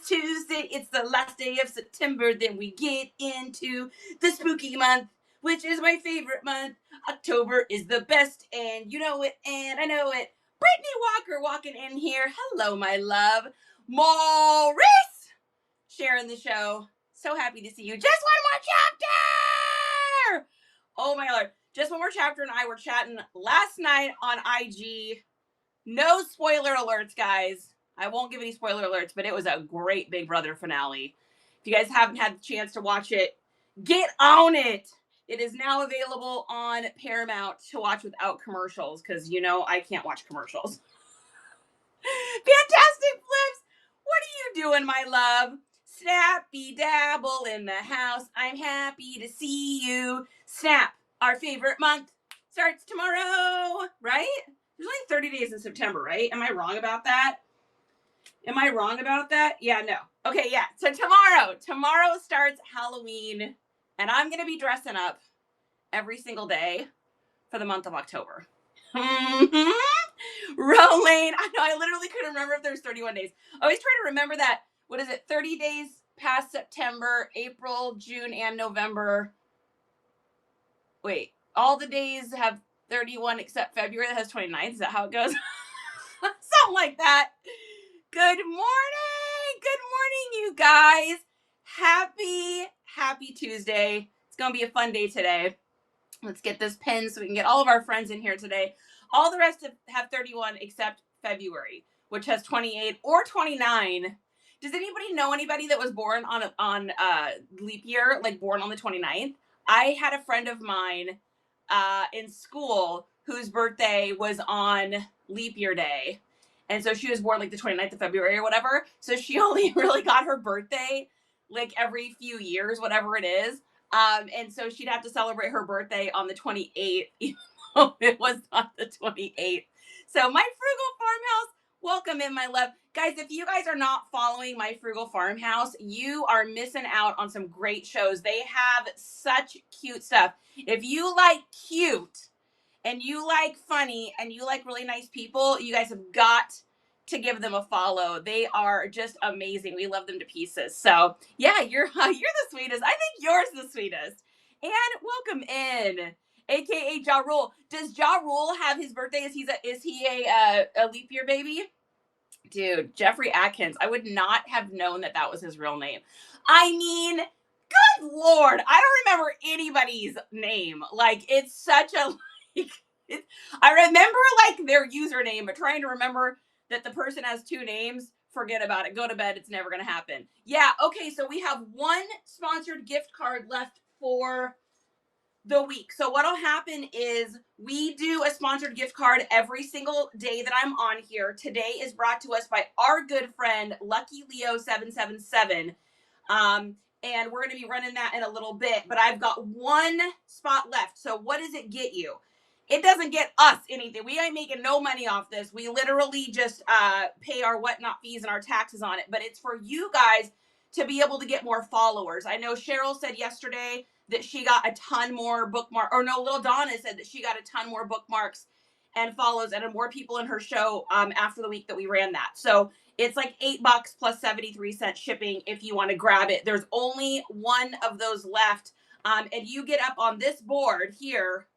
Tuesday. It's the last day of September. Then we get into the spooky month, which is my favorite month. October is the best, and you know it, and I know it. Brittany Walker walking in here. Hello, my love. Maurice sharing the show. So happy to see you. Just one more chapter. Oh my Lord. Just one more chapter and I were chatting last night on IG. No spoiler alerts, guys. I won't give any spoiler alerts, but it was a great Big Brother finale. If you guys haven't had the chance to watch it, get on it. It is now available on Paramount to watch without commercials because, you know, I can't watch commercials. Fantastic Flips. What are you doing, my love? Snappy Dabble in the house. I'm happy to see you. Snap, our favorite month, starts tomorrow, right? There's only 30 days in September, right? Am I wrong about that? Yeah, no. Okay, yeah. So tomorrow starts Halloween, and I'm going to be dressing up every single day for the month of October. Mm-hmm. Rolling. I know, I literally couldn't remember if there's 31 days. I always try to remember that. What is it? 30 days past September, April, June, and November. Wait, all the days have 31 except February that has 29. Is that how it goes? Something like that. Good morning, you guys. Happy Tuesday. It's gonna be a fun day today. Let's get this pinned so we can get all of our friends in here today. All the rest have 31 except February, which has 28 or 29. Does anybody know anybody that was born on leap year, like born on the 29th? I had a friend of mine in school whose birthday was on leap year day. And so she was born like the 29th of February or whatever. So she only really got her birthday like every few years, whatever it is. And so she'd have to celebrate her birthday on the 28th, even though it was not the 28th. So my Frugal Farmhouse, welcome in, my love. Guys, if you guys are not following my Frugal Farmhouse, you are missing out on some great shows. They have such cute stuff. If you like cute and you like funny and you like really nice people, you guys have got to give them a follow. They are just amazing. We love them to pieces. So yeah, you're the sweetest. I think you're the sweetest. And welcome in, aka Ja Rule. Does Ja Rule have his birthday? Is he a leap year baby? Dude, Jeffrey Atkins. I would not have known that was his real name. I mean, good Lord, I don't remember anybody's name. Like, it's such a I remember like their username, but trying to remember that the person has two names, forget about it. Go to bed. It's never going to happen. Yeah. Okay. So we have one sponsored gift card left for the week. So what'll happen is we do a sponsored gift card every single day that I'm on here. Today is brought to us by our good friend, Lucky Leo 777. And we're going to be running that in a little bit, but I've got one spot left. So what does it get you? It doesn't get us anything. We ain't making no money off this. We literally just pay our whatnot fees and our taxes on it. But it's for you guys to be able to get more followers. I know Cheryl said yesterday that she got a ton more bookmarks. Or no, Little Donna said that she got a ton more bookmarks and follows and more people in her show after the week that we ran that. So it's like $8 plus 73-cent shipping if you want to grab it. There's only one of those left. And you get up on this board here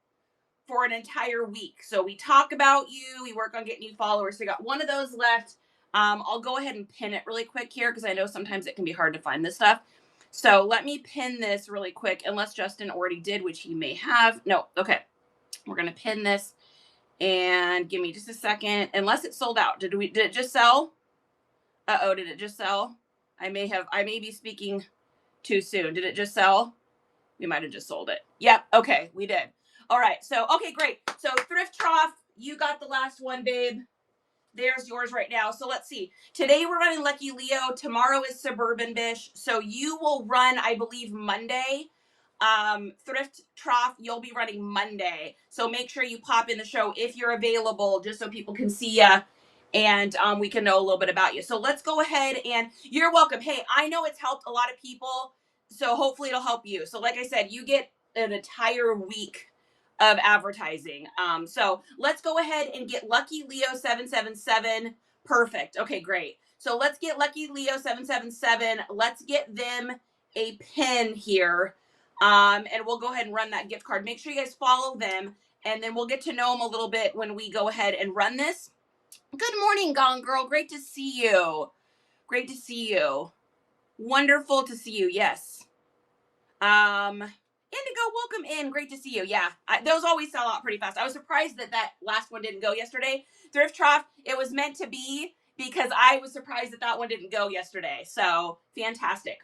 for an entire week. So we talk about you. We work on getting you followers. So we got one of those left. I'll go ahead and pin it really quick here because I know sometimes it can be hard to find this stuff. So let me pin this really quick, unless Justin already did, which he may have. No, okay. We're going to pin this and give me just a second. Unless it sold out. Did it just sell? Uh-oh, did it just sell? I may be speaking too soon. Did it just sell? We might have just sold it. Yep. Okay, we did. All right. So, okay, great. So Thrift Trough, you got the last one, babe. There's yours right now. So let's see. Today we're running Lucky Leo. Tomorrow is Suburban Bish. So you will run, I believe, Monday. Thrift Trough, you'll be running Monday. So make sure you pop in the show if you're available, just so people can see you and we can know a little bit about you. So let's go ahead and you're welcome. Hey, I know it's helped a lot of people, so hopefully it'll help you. So like I said, you get an entire week of advertising. So let's go ahead and get Lucky Leo 777. Perfect. Okay, great. So let's get Lucky Leo 777. Let's get them a pin here. And we'll go ahead and run that gift card. Make sure you guys follow them, and then we'll get to know them a little bit when we go ahead and run this. Good morning, Gone Girl. Great to see you. Great to see you. Wonderful to see you. Yes. Indigo, welcome in. Great to see you. Yeah, those always sell out pretty fast. I was surprised that last one didn't go yesterday. Thrift Trough, it was meant to be because I was surprised that one didn't go yesterday. So fantastic.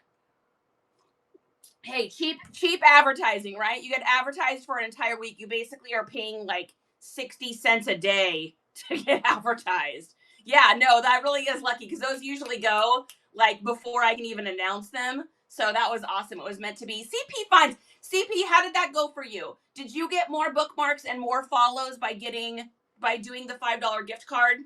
Hey, cheap advertising, right? You get advertised for an entire week. You basically are paying like 60 cents a day to get advertised. Yeah, no, that really is lucky because those usually go like before I can even announce them. So that was awesome. It was meant to be. CP finds. CP, how did that go for you? Did you get more bookmarks and more follows by doing the $5 gift card?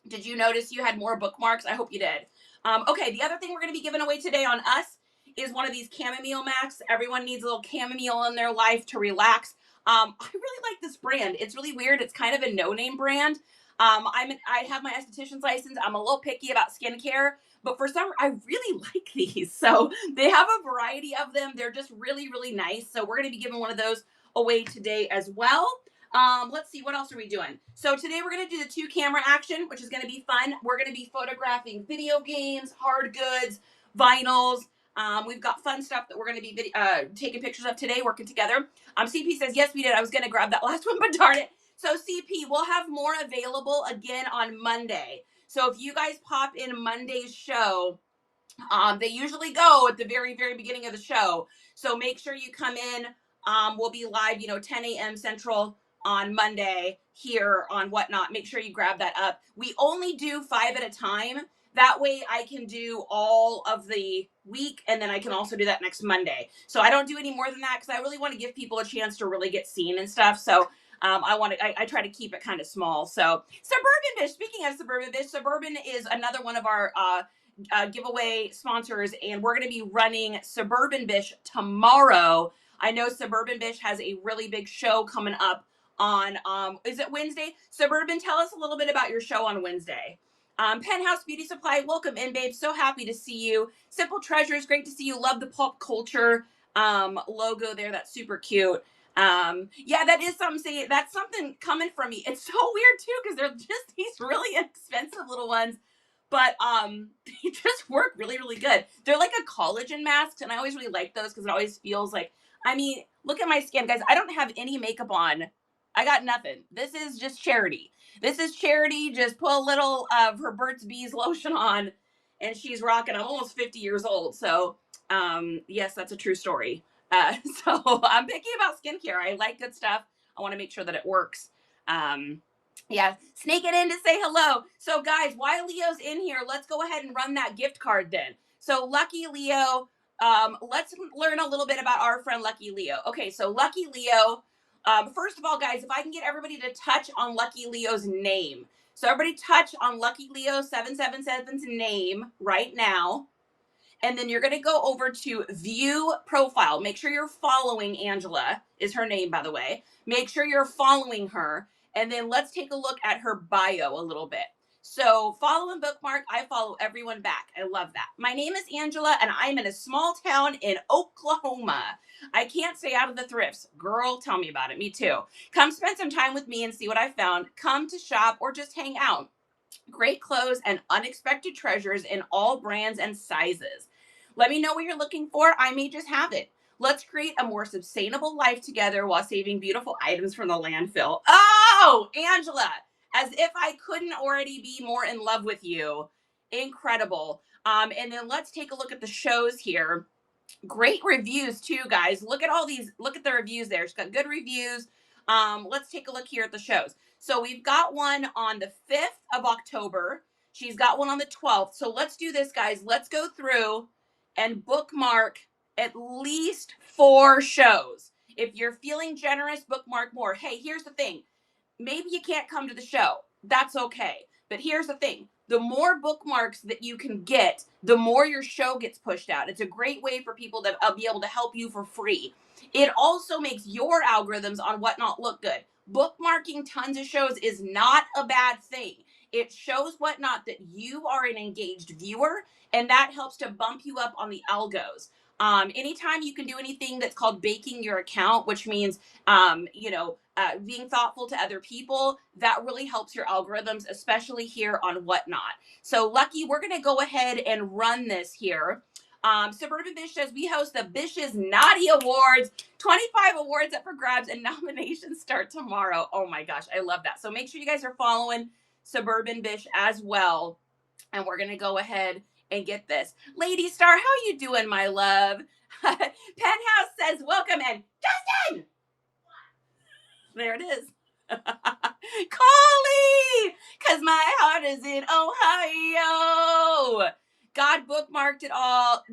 Did you notice you had more bookmarks? I hope you did. Okay, the other thing we're going to be giving away today on us is one of these chamomile mats. Everyone needs a little chamomile in their life to relax. I really like this brand. It's really weird. It's kind of a no-name brand. I have my esthetician's license. I'm a little picky about skincare, but for some, I really like these. So they have a variety of them. They're just really, really nice. So we're going to be giving one of those away today as well. Let's see, what else are we doing? So today we're going to do the 2-camera action, which is going to be fun. We're going to be photographing video games, hard goods, vinyls. We've got fun stuff that we're going to be taking pictures of today, working together. CP says, yes, we did. I was going to grab that last one, but darn it. So CP, we'll have more available again on Monday. So if you guys pop in Monday's show, they usually go at the very, very beginning of the show. So make sure you come in. We'll be live, 10 a.m. Central on Monday here on Whatnot. Make sure you grab that up. We only do 5 at a time. That way I can do all of the week, and then I can also do that next Monday. So I don't do any more than that because I really want to give people a chance to really get seen and stuff. So I try to keep it kind of small. So Suburban Bish, speaking of Suburban Bish, Suburban is another one of our giveaway sponsors, and we're going to be running Suburban Bish tomorrow. I know Suburban Bish has a really big show coming up on, is it Wednesday? Suburban, tell us a little bit about your show on Wednesday. Penthouse Beauty Supply, welcome in, babe. So happy to see you. Simple Treasures, great to see you. Love the pop culture logo there. That's super cute. Yeah, that is something. That's something coming from me. It's so weird too because they're just these really inexpensive little ones, but they just work really, really good. They're like a collagen mask, and I always really like those because it always feels like. I mean, look at my skin, guys. I don't have any makeup on. I got nothing. This is just charity. This is charity. Just put a little of her Burt's Bees lotion on, and she's rocking. I'm almost 50 years old, so yes, that's a true story. So I'm picky about skincare. I like good stuff. I want to make sure that it works. Yeah, sneak it in to say hello. So guys, while Leo's in here, let's go ahead and run that gift card then. So Lucky Leo, let's learn a little bit about our friend Lucky Leo. Okay, so Lucky Leo, first of all, guys, if I can get everybody to touch on Lucky Leo's name. So everybody touch on Lucky Leo 777's name right now. And then you're going to go over to view profile. Make sure you're following Angela, is her name, by the way. Make sure you're following her. And then let's take a look at her bio a little bit. So follow and bookmark. I follow everyone back. I love that. My name is Angela, and I'm in a small town in Oklahoma. I can't stay out of the thrifts. Girl, tell me about it. Me too. Come spend some time with me and see what I found. Come to shop or just hang out. Great clothes and unexpected treasures in all brands and sizes. Let me know what you're looking for. I may just have it. Let's create a more sustainable life together while saving beautiful items from the landfill. Oh, Angela, as if I couldn't already be more in love with you. Incredible. And then let's take a look at the shows here. Great reviews too, guys. Look at all these. Look at the reviews there. She's got good reviews. Let's take a look here at the shows. So we've got one on the 5th of October. She's got one on the 12th. So let's do this, guys. Let's go through and bookmark at least 4 shows. If you're feeling generous, bookmark more. Hey, here's the thing. Maybe you can't come to the show. That's okay. But here's the thing. The more bookmarks that you can get, the more your show gets pushed out. It's a great way for people to be able to help you for free. It also makes your algorithms on Whatnot look good. Bookmarking tons of shows is not a bad thing. It shows Whatnot that you are an engaged viewer, and that helps to bump you up on the algos. Anytime you can do anything that's called baking your account, which means, being thoughtful to other people, that really helps your algorithms, especially here on Whatnot. So, Lucky, we're going to go ahead and run this here. Suburban Bish says we host the Bish's Naughty Awards, 25 awards up for grabs, and nominations start tomorrow. Oh my gosh, I love that. So make sure you guys are following Suburban Bish as well. And we're going to go ahead and get this. Lady Star, how you doing, my love? Penthouse says welcome, and Justin! There it is. Collie! Because my heart is in Ohio. God bookmarked it all.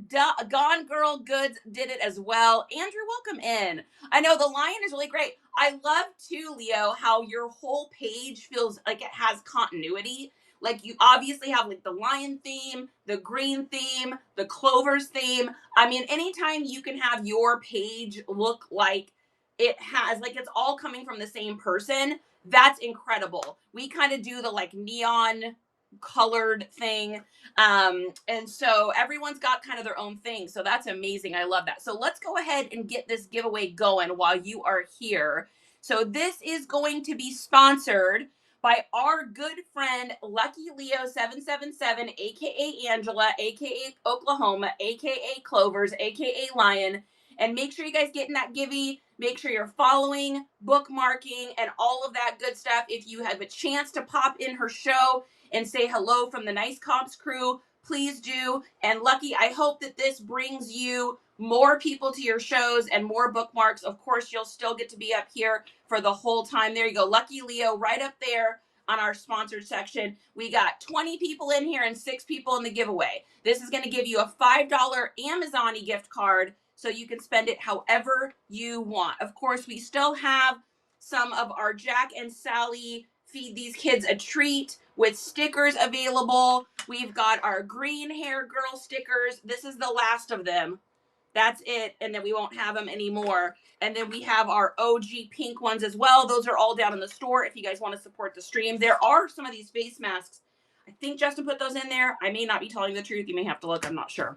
Gone Girl Goods did it as well. Andrew, welcome in. I know the lion is really great. I love too, Leo, how your whole page feels like it has continuity. Like you obviously have like the lion theme, the green theme, the clovers theme. I mean, anytime you can have your page look like it has, like it's all coming from the same person, that's incredible. We kind of do the like neon colored thing. And so everyone's got kind of their own thing. So that's amazing. I love that. So let's go ahead and get this giveaway going while you are here. So this is going to be sponsored by our good friend Lucky Leo 777, aka Angela, aka Oklahoma, aka Clovers, aka Lion. And make sure you guys get in that givey. Make sure you're following, bookmarking, and all of that good stuff. If you have a chance to pop in her show and say hello from the Nice Comps crew, please do. And Lucky, I hope that this brings you more people to your shows and more bookmarks. Of course, you'll still get to be up here for the whole time. There you go. Lucky Leo right up there on our sponsored section. We got 20 people in here and 6 people in the giveaway. This is going to give you a $5 Amazon gift card so you can spend it however you want. Of course, we still have some of our Jack and Sally Feed These Kids a Treat with stickers available. We've got our green hair girl stickers. This is the last of them. That's it. And then we won't have them anymore. And then we have our OG pink ones as well. Those are all down in the store if you guys want to support the stream. There are some of these face masks. I think Justin put those in there. I may not be telling the truth. You may have to look. I'm not sure.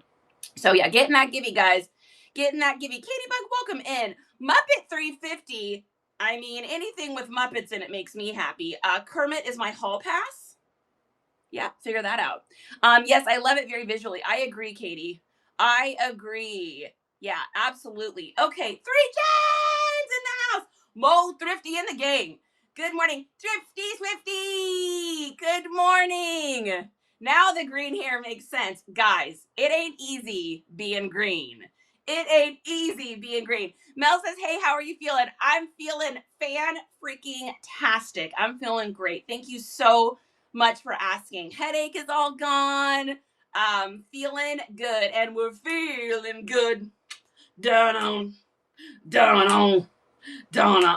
So yeah, get in that givey, guys. Get in that givey. Katie Bug, welcome in. Muppet 350. I mean, anything with Muppets in it makes me happy. Kermit is my hall pass. Yeah, figure that out. Yes, I love it very visually. I agree, Katie. I agree. Yeah, absolutely. Okay, 3 Jens in the house. Mo Thrifty in the gang. Good morning, Thrifty Swifty. Good morning. Now the green hair makes sense. Guys, it ain't easy being green. It ain't easy being green. Mel says, hey, how are you feeling? I'm feeling fan-freaking-tastic. I'm feeling great. Thank you so much for asking. Headache is all gone. Feeling good. And we're feeling good. Down on.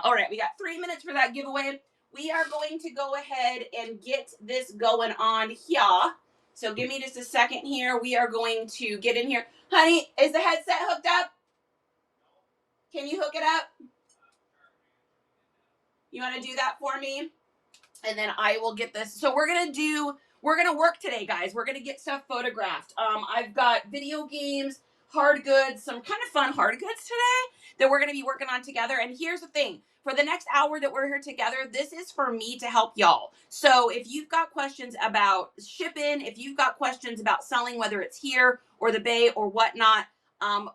All right, we got 3 minutes for that giveaway. We are going to go ahead and get this going on here. So give me just a second here. We are going to get in here. Honey, is the headset hooked up? Can you hook it up? You want to do that for me? And then I will get this. So we're going to work today, guys. We're going to get stuff photographed. I've got video games, hard goods, some kind of fun hard goods today that we're going to be working on together. And here's the thing. For the next hour that we're here together, this is for me to help y'all. So if you've got questions about shipping, if you've got questions about selling, whether it's here or the Bay or whatnot,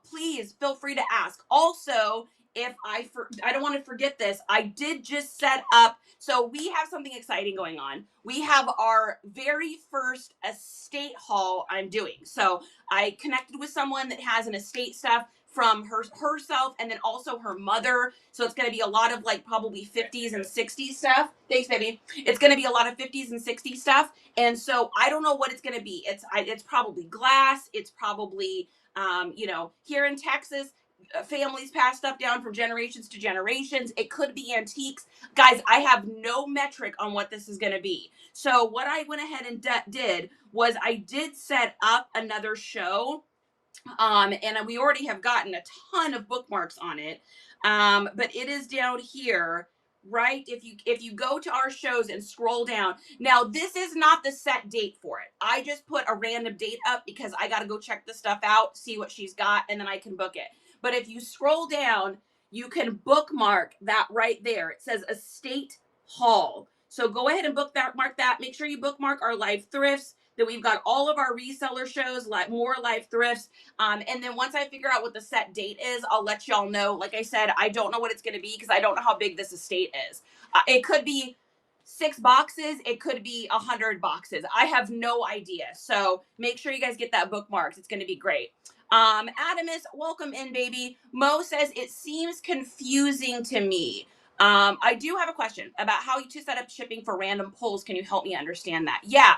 please feel free to ask. Also, if I don't want to forget this, I did just set up, so we have something exciting going on. We have our very first estate haul I'm doing. So I connected with someone that has an estate stuff from herself and then also her mother. So it's going to be a lot of like probably 50s and 60s stuff. Thanks, baby. It's going to be a lot of 50s and 60s stuff. And so I don't know what it's going to be. It's probably glass. It's probably, here in Texas, families pass stuff down from generations to generations. It could be antiques. Guys, I have no metric on what this is going to be. So what I went ahead and did was I did set up another show. And we already have gotten a ton of bookmarks on it. But it is down here. right? If you go to our shows and scroll down, now this is not the set date for it. I just put a random date up because I got to go check the stuff out, see what she's got, and then I can book it. But if you scroll down, you can bookmark that right there. It says Estate Hall. So go ahead and bookmark that. Make sure you bookmark our live thrifts, that we've got all of our reseller shows, like more live thrifts. And then once I figure out what the set date is, I'll let y'all know. Like I said, I don't know what it's going to be because I don't know how big this estate is. It could be 6 boxes. It could be 100 boxes. I have no idea. So make sure you guys get that bookmarked. It's going to be great. Adamus, welcome in, baby. Mo says, it seems confusing to me. I do have a question about how to set up shipping for random pulls. Can you help me understand that? Yeah.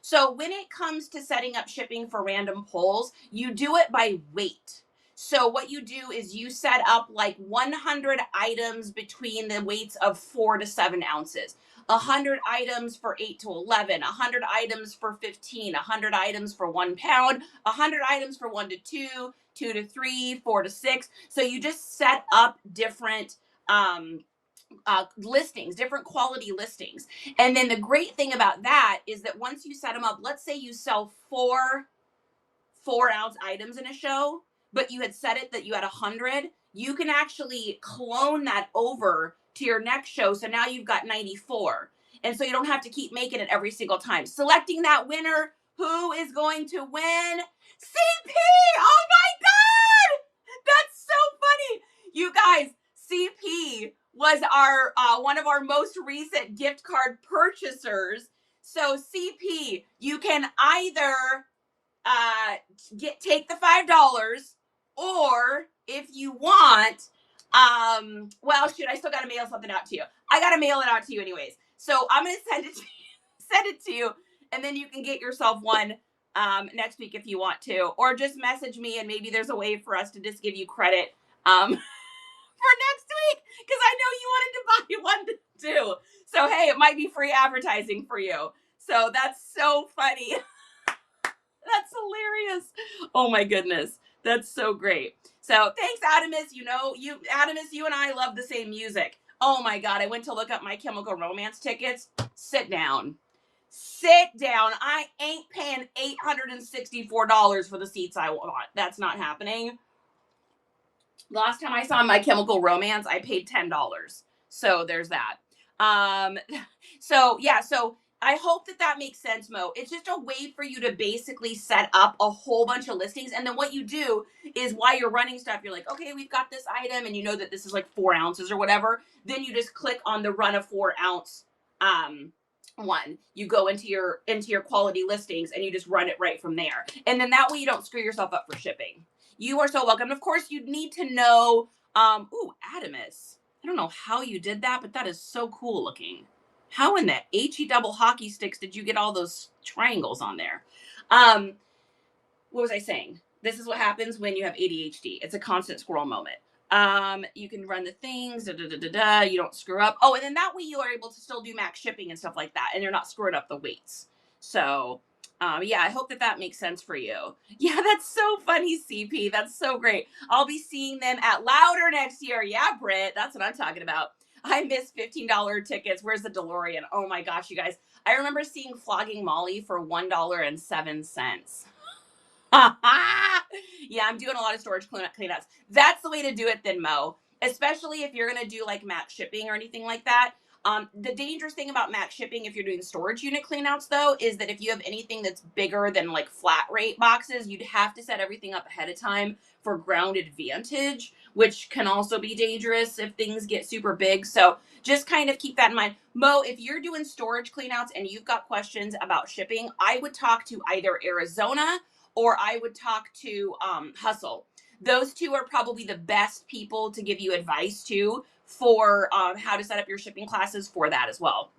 So when it comes to setting up shipping for random pulls, you do it by weight. So what you do is you set up like 100 items between the weights of 4 to 7 ounces. 100 items for 8 to 11, 100 items for 15, 100 items for 1 pound, 100 items for 1 to 2, 2 to 3, 4 to 6. So you just set up different listings, different quality listings. And then the great thing about that is that once you set them up, let's say you sell 4-ounce items in a show, but you had set it that you had 100, you can actually clone that over to your next show. So now you've got 94. And so you don't have to keep making it every single time. Selecting that winner, who is going to win? CP! Oh my God! That's so funny. You guys, CP was our one of our most recent gift card purchasers. So CP, you can either take the $5, or if you want, well, shoot, I still got to mail something out to you. I got to mail it out to you anyways. So I'm going to send it to you, and then you can get yourself one next week if you want to, or just message me, and maybe there's a way for us to just give you credit for next week, because I know you wanted to buy one too. So hey, it might be free advertising for you. So that's so funny. That's hilarious. Oh my goodness. That's so great. So thanks, Adamus. Adamus, you and I love the same music. Oh my God. I went to look up My Chemical Romance tickets. Sit down. I ain't paying $864 for the seats I want. That's not happening. Last time I saw My Chemical Romance, I paid $10. So there's that. So I hope that makes sense, Mo. It's just a way for you to basically set up a whole bunch of listings. And then what you do is, while you're running stuff, you're like, okay, we've got this item, and you know that this is like 4 ounces or whatever. Then you just click on the run a 4 ounce one. You go into your quality listings, and you just run it right from there. And then that way you don't screw yourself up for shipping. You are so welcome. And of course, you'd need to know, Adamus. I don't know how you did that, but that is so cool looking. How in the HE double hockey sticks did you get all those triangles on there? What was I saying? This is what happens when you have ADHD. It's a constant squirrel moment. You can run the things, you don't screw up. Oh, and then that way you are able to still do max shipping and stuff like that, and you're not screwing up the weights. So, yeah, I hope that makes sense for you. Yeah, that's so funny, CP. That's so great. I'll be seeing them at Louder next year. Yeah, Britt, that's what I'm talking about. I missed $15 tickets. Where's the DeLorean? Oh my gosh, you guys. I remember seeing Flogging Molly for $1.07. Yeah, I'm doing a lot of storage cleanups. That's the way to do it then, Mo. Especially if you're going to do like max shipping or anything like that. The dangerous thing about max shipping, if you're doing storage unit cleanouts, though, is that if you have anything that's bigger than like flat rate boxes, you'd have to set everything up ahead of time for ground advantage, which can also be dangerous if things get super big. So just kind of keep that in mind. Mo, if you're doing storage cleanouts and you've got questions about shipping, I would talk to either Arizona or I would talk to Hustle. Those two are probably the best people to give you advice to for how to set up your shipping classes for that as well.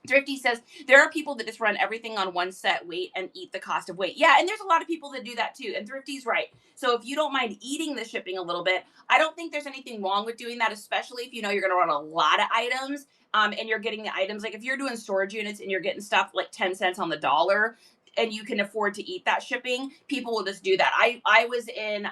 Thrifty says, there are people that just run everything on one set weight and eat the cost of weight. Yeah, and there's a lot of people that do that too. And Thrifty's right. So if you don't mind eating the shipping a little bit, I don't think there's anything wrong with doing that, especially if you know you're going to run a lot of items and you're getting the items. Like if you're doing storage units and you're getting stuff like 10 cents on the dollar, and you can afford to eat that shipping, people will just do that. I was in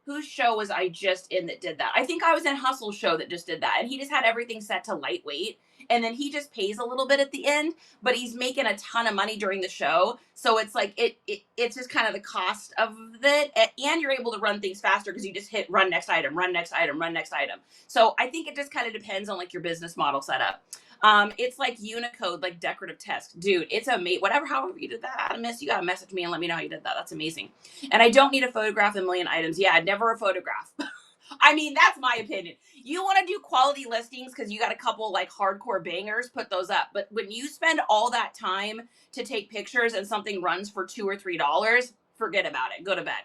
whose show was I just in that did that? I think I was in Hustle's show that just did that. And he just had everything set to lightweight. And then he just pays a little bit at the end, but he's making a ton of money during the show. So it's like it's just kind of the cost of it. And you're able to run things faster because you just hit run next item, run next item, run next item. So I think it just kind of depends on like your business model setup. It's like Unicode, like decorative text. Dude, it's amazing. Whatever, however you did that, Adamus, you gotta message me and let me know how you did that. That's amazing. And I don't need a photograph of a million items. Yeah, never a photograph. I mean, that's my opinion. You want to do quality listings because you got a couple like hardcore bangers, put those up. But when you spend all that time to take pictures and something runs for $2 or $3, forget about it. Go to bed.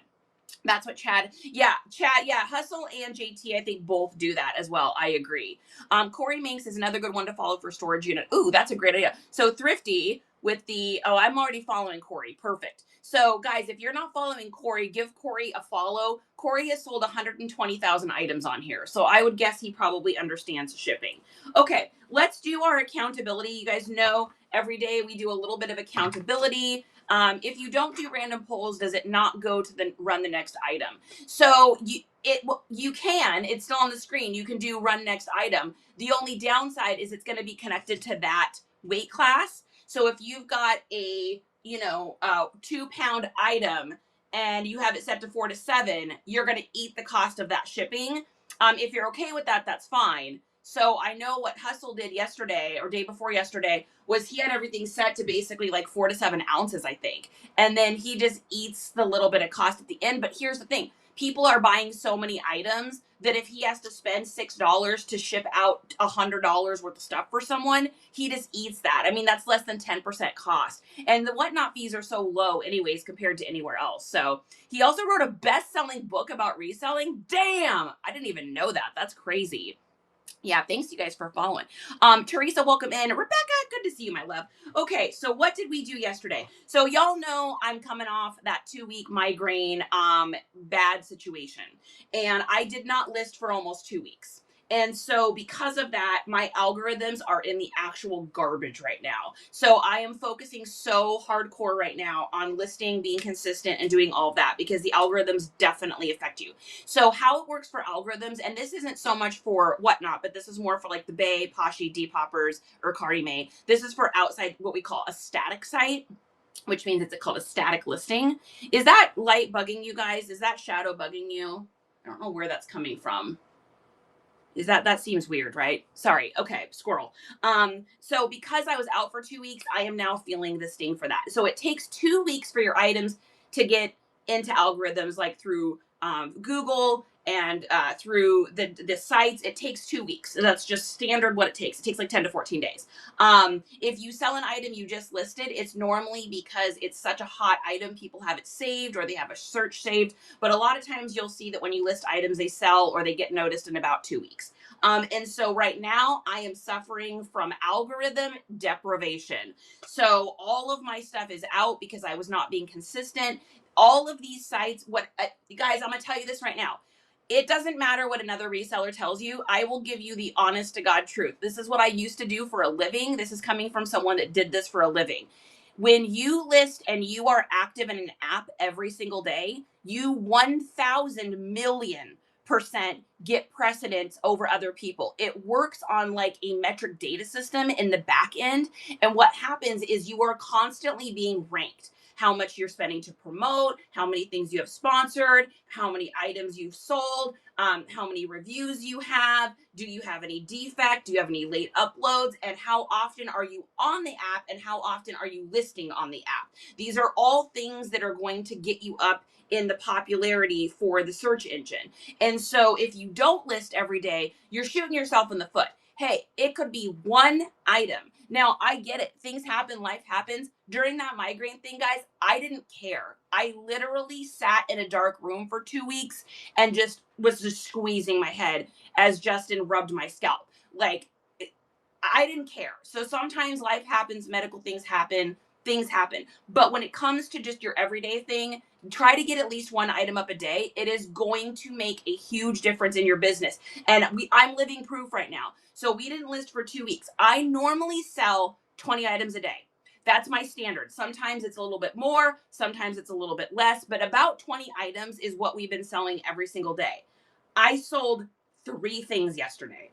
That's what Chad, yeah, Hustle and JT, I think both do that as well. I agree. Corey Minks is another good one to follow for storage unit. Ooh, that's a great idea. So Thrifty with the, oh, I'm already following Corey. Perfect. So guys, if you're not following Corey, give Corey a follow. Corey has sold 120,000 items on here. So I would guess he probably understands shipping. Okay, let's do our accountability. You guys know every day we do a little bit of accountability. If you don't do random polls, does it not go to run the next item? So you can, it's still on the screen. You can do run next item. The only downside is it's going to be connected to that weight class. So if you've got a, 2-pound item and you have it set to 4 to 7, you're going to eat the cost of that shipping. If you're okay with that, that's fine. So I know what Hustle did yesterday or day before yesterday was he had everything set to basically like 4 to 7 ounces, I think. And then he just eats the little bit of cost at the end. But here's the thing. People are buying so many items that if he has to spend $6 to ship out $100 worth of stuff for someone, he just eats that. I mean, that's less than 10% cost. And the whatnot fees are so low anyways compared to anywhere else. So he also wrote a best-selling book about reselling. Damn, I didn't even know that. That's crazy. Yeah, thanks you guys for following. Teresa, welcome in. Rebecca, good to see you, my love. Okay, so what did we do yesterday? So y'all know I'm coming off that 2-week migraine bad situation. And I did not list for almost 2 weeks. And so because of that, my algorithms are in the actual garbage right now. So I am focusing so hardcore right now on listing, being consistent, and doing all of that because the algorithms definitely affect you. So how it works for algorithms, and this isn't so much for whatnot, but this is more for like the Bay, Poshy, Depoppers, or Cardi May. This is for outside what we call a static site, which means it's called a static listing. Is that light bugging you guys? Is that shadow bugging you? I don't know where that's coming from. Is that seems weird, right? Sorry. Okay, squirrel. So because I was out for 2 weeks, I am now feeling the sting for that. So it takes 2 weeks for your items to get into algorithms like through Google and through the sites. It takes 2 weeks. That's just standard what it takes. It takes like 10 to 14 days. If you sell an item you just listed, it's normally because it's such a hot item, people have it saved or they have a search saved. But a lot of times you'll see that when you list items, they sell or they get noticed in about 2 weeks. And so right now I am suffering from algorithm deprivation. So all of my stuff is out because I was not being consistent. All of these sites, guys, I'm going to tell you this right now. It doesn't matter what another reseller tells you. I will give you the honest to God truth. This is what I used to do for a living. This is coming from someone that did this for a living. When you list and you are active in an app every single day, you 1,000,000,000% get precedence over other people. It works on like a metric data system in the back end. And what happens is you are constantly being ranked. How much you're spending to promote, how many things you have sponsored, how many items you've sold, how many reviews you have, do you have any defect, do you have any late uploads, and how often are you on the app and how often are you listing on the app. These are all things that are going to get you up in the popularity for the search engine. And so if you don't list every day, you're shooting yourself in the foot. Hey, it could be one item. Now, I get it. Things happen. Life happens. During that migraine thing, guys, I didn't care. I literally sat in a dark room for 2 weeks and was squeezing my head as Justin rubbed my scalp. Like, I didn't care. So sometimes life happens, medical things happen. But when it comes to just your everyday thing, try to get at least one item up a day. It is going to make a huge difference in your business. And I'm living proof right now. So we didn't list for 2 weeks. I normally sell 20 items a day. That's my standard. Sometimes it's a little bit more, sometimes it's a little bit less, but about 20 items is what we've been selling every single day. I sold 3 things yesterday.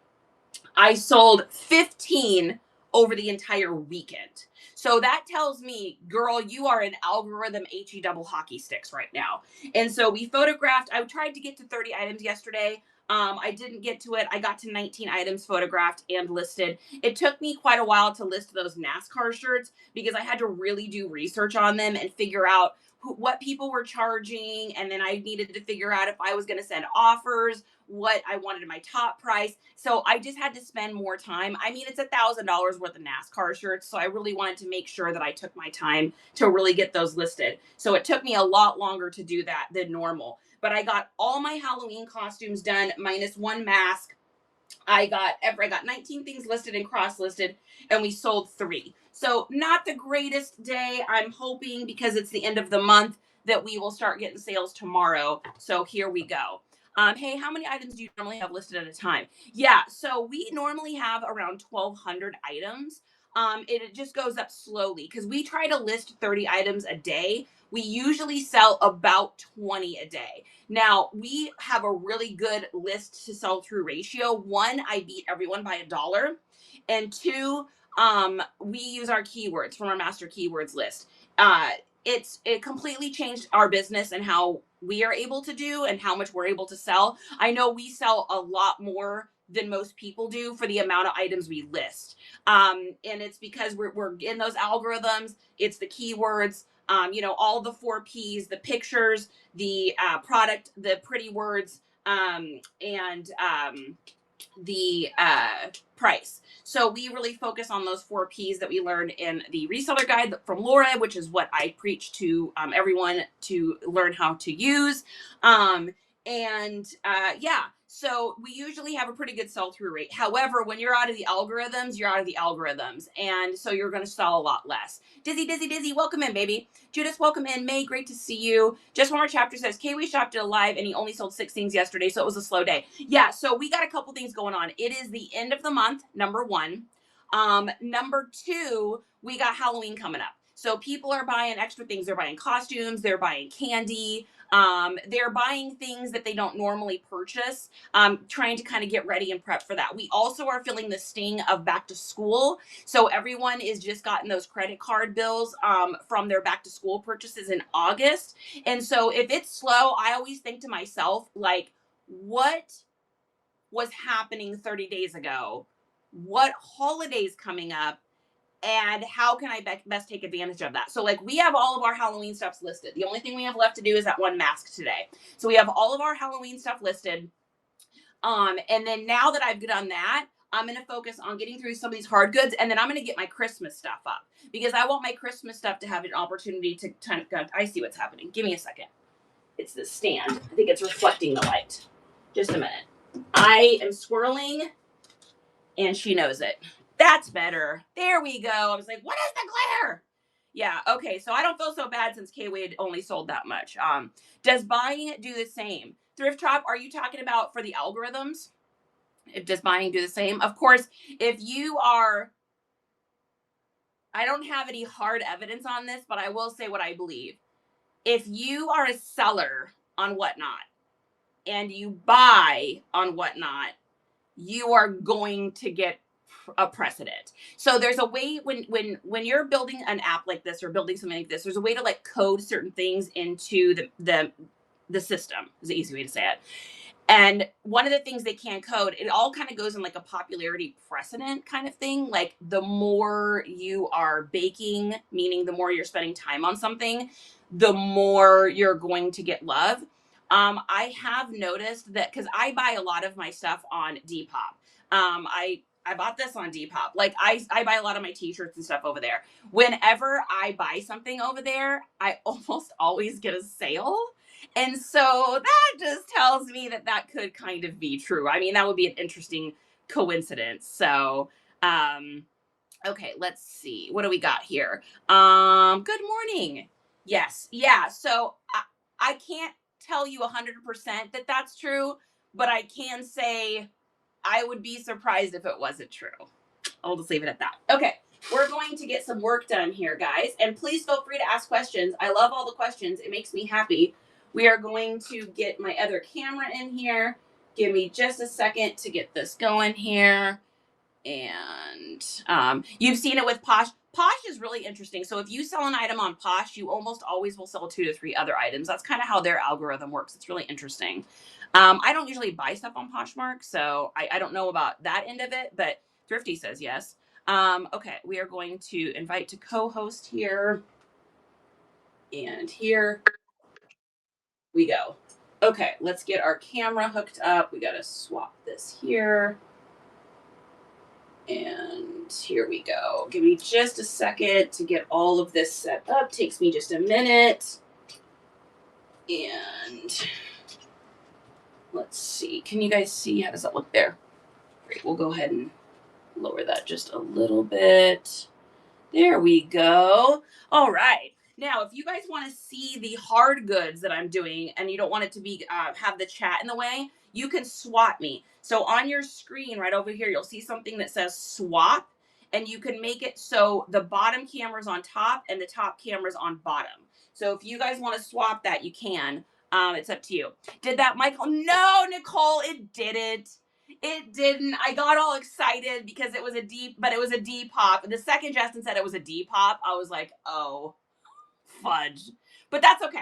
I sold 15 over the entire weekend. So that tells me, girl, you are an algorithm HE double hockey sticks right now. And so we photographed, I tried to get to 30 items yesterday. I didn't get to it. I got to 19 items photographed and listed. It took me quite a while to list those NASCAR shirts because I had to really do research on them and figure out what people were charging. And then I needed to figure out if I was going to send offers, what I wanted in my top price. So I just had to spend more time. I mean, it's $1,000 worth of NASCAR shirts. So I really wanted to make sure that I took my time to really get those listed. So it took me a lot longer to do that than normal. But I got all my Halloween costumes done minus 1 mask. I got 19 things listed and cross listed, and we sold 3. So not the greatest day. I'm hoping because it's the end of the month that we will start getting sales tomorrow. So here we go. Hey, how many items do you normally have listed at a time? Yeah, so we normally have around 1,200 items. It just goes up slowly because we try to list 30 items a day. We usually sell about 20 a day. Now, we have a really good list to sell through ratio. 1, I beat everyone by $1. And 2, we use our keywords from our master keywords list. It completely changed our business and how we are able to do and how much we're able to sell. I know we sell a lot more than most people do for the amount of items we list. And it's because we're in those algorithms. It's the keywords, all the 4 Ps, the pictures, the product, the pretty words, and the price. So we really focus on those 4 Ps that we learned in the reseller guide from Laura, which is what I preach to everyone to learn how to use. Yeah, so we usually have a pretty good sell-through rate. However, when you're out of the algorithms, you're out of the algorithms. And so you're going to sell a lot less. Dizzy, welcome in, baby. Judith, welcome in. May, great to see you. Just one more chapter says, Kiwi shopped it alive and he only sold 6 things yesterday, so it was a slow day. Yeah, so we got a couple things going on. It is the end of the month, number 1. Number 2, we got Halloween coming up. So people are buying extra things. They're buying costumes. They're buying candy. They're buying things that they don't normally purchase, trying to kind of get ready and prep for that. We also are feeling the sting of back to school. So everyone is just gotten those credit card bills from their back to school purchases in August. And so if it's slow, I always think to myself, like, what was happening 30 days ago? What holidays coming up? And how can I best take advantage of that? So like we have all of our Halloween stuffs listed. The only thing we have left to do is that 1 mask today. So we have all of our Halloween stuff listed. And then now that I've done that, I'm going to focus on getting through some of these hard goods. And then I'm going to get my Christmas stuff up because I want my Christmas stuff to have an opportunity to I see what's happening. Give me a second. It's the stand. I think it's reflecting the light. Just a minute. I am swirling and she knows it. That's better. There we go. I was like, what is the glare? Yeah, okay, so I don't feel so bad since Kiwi had only sold that much. Does buying do the same? Thrift Shop, are you talking about for the algorithms? Does buying do the same? Of course, if you are, I don't have any hard evidence on this, but I will say what I believe. If you are a seller on Whatnot and you buy on Whatnot, you are going to get a precedent. So there's a way when you're building an app like this or building something like this, there's a way to like code certain things into the system is the easy way to say it. And one of the things they can code, it all kind of goes in like a popularity precedent kind of thing. Like the more you are baking, meaning the more you're spending time on something, the more you're going to get love. I have noticed that because I buy a lot of my stuff on Depop. I bought this on Depop. Like I buy a lot of my t-shirts and stuff over there. Whenever I buy something over there, I almost always get a sale. And so that just tells me that could kind of be true. I mean, that would be an interesting coincidence. So, okay, let's see. What do we got here? Good morning. Yes. Yeah. So I can't tell you 100% that that's true, but I can say I would be surprised if it wasn't true. I'll just leave it at that. Okay. we're going to get some work done here, guys. And please feel free to ask questions. I love all the questions. It makes me happy. We are going to get my other camera in here. Give me just a second to get this going here. And you've seen it with Posh. Posh is really interesting. So if you sell an item on Posh, you almost always will sell 2 to 3 other items. That's kind of how their algorithm works. It's really interesting. I don't usually buy stuff on Poshmark, so I don't know about that end of it, but Thrifty says yes. Okay, we are going to invite to co-host here. And here we go. Okay, let's get our camera hooked up. We got to swap this here. And here we go. Give me just a second to get all of this set up. Takes me just a minute. And let's see. Can you guys see? How does that look there? Great. We'll go ahead and lower that just a little bit. There we go. All right. Now, if you guys want to see the hard goods that I'm doing and you don't want it to be have the chat in the way, you can swap me. So on your screen right over here, you'll see something that says swap, and you can make it so the bottom camera's on top and the top camera's on bottom. So if you guys want to swap that, you can. It's up to you. Did that, Michael? No, Nicole, it didn't. It didn't. I got all excited because it was a D, but it was a D pop. The second Justin said it was a D pop, I was like, oh, fudge. But that's okay.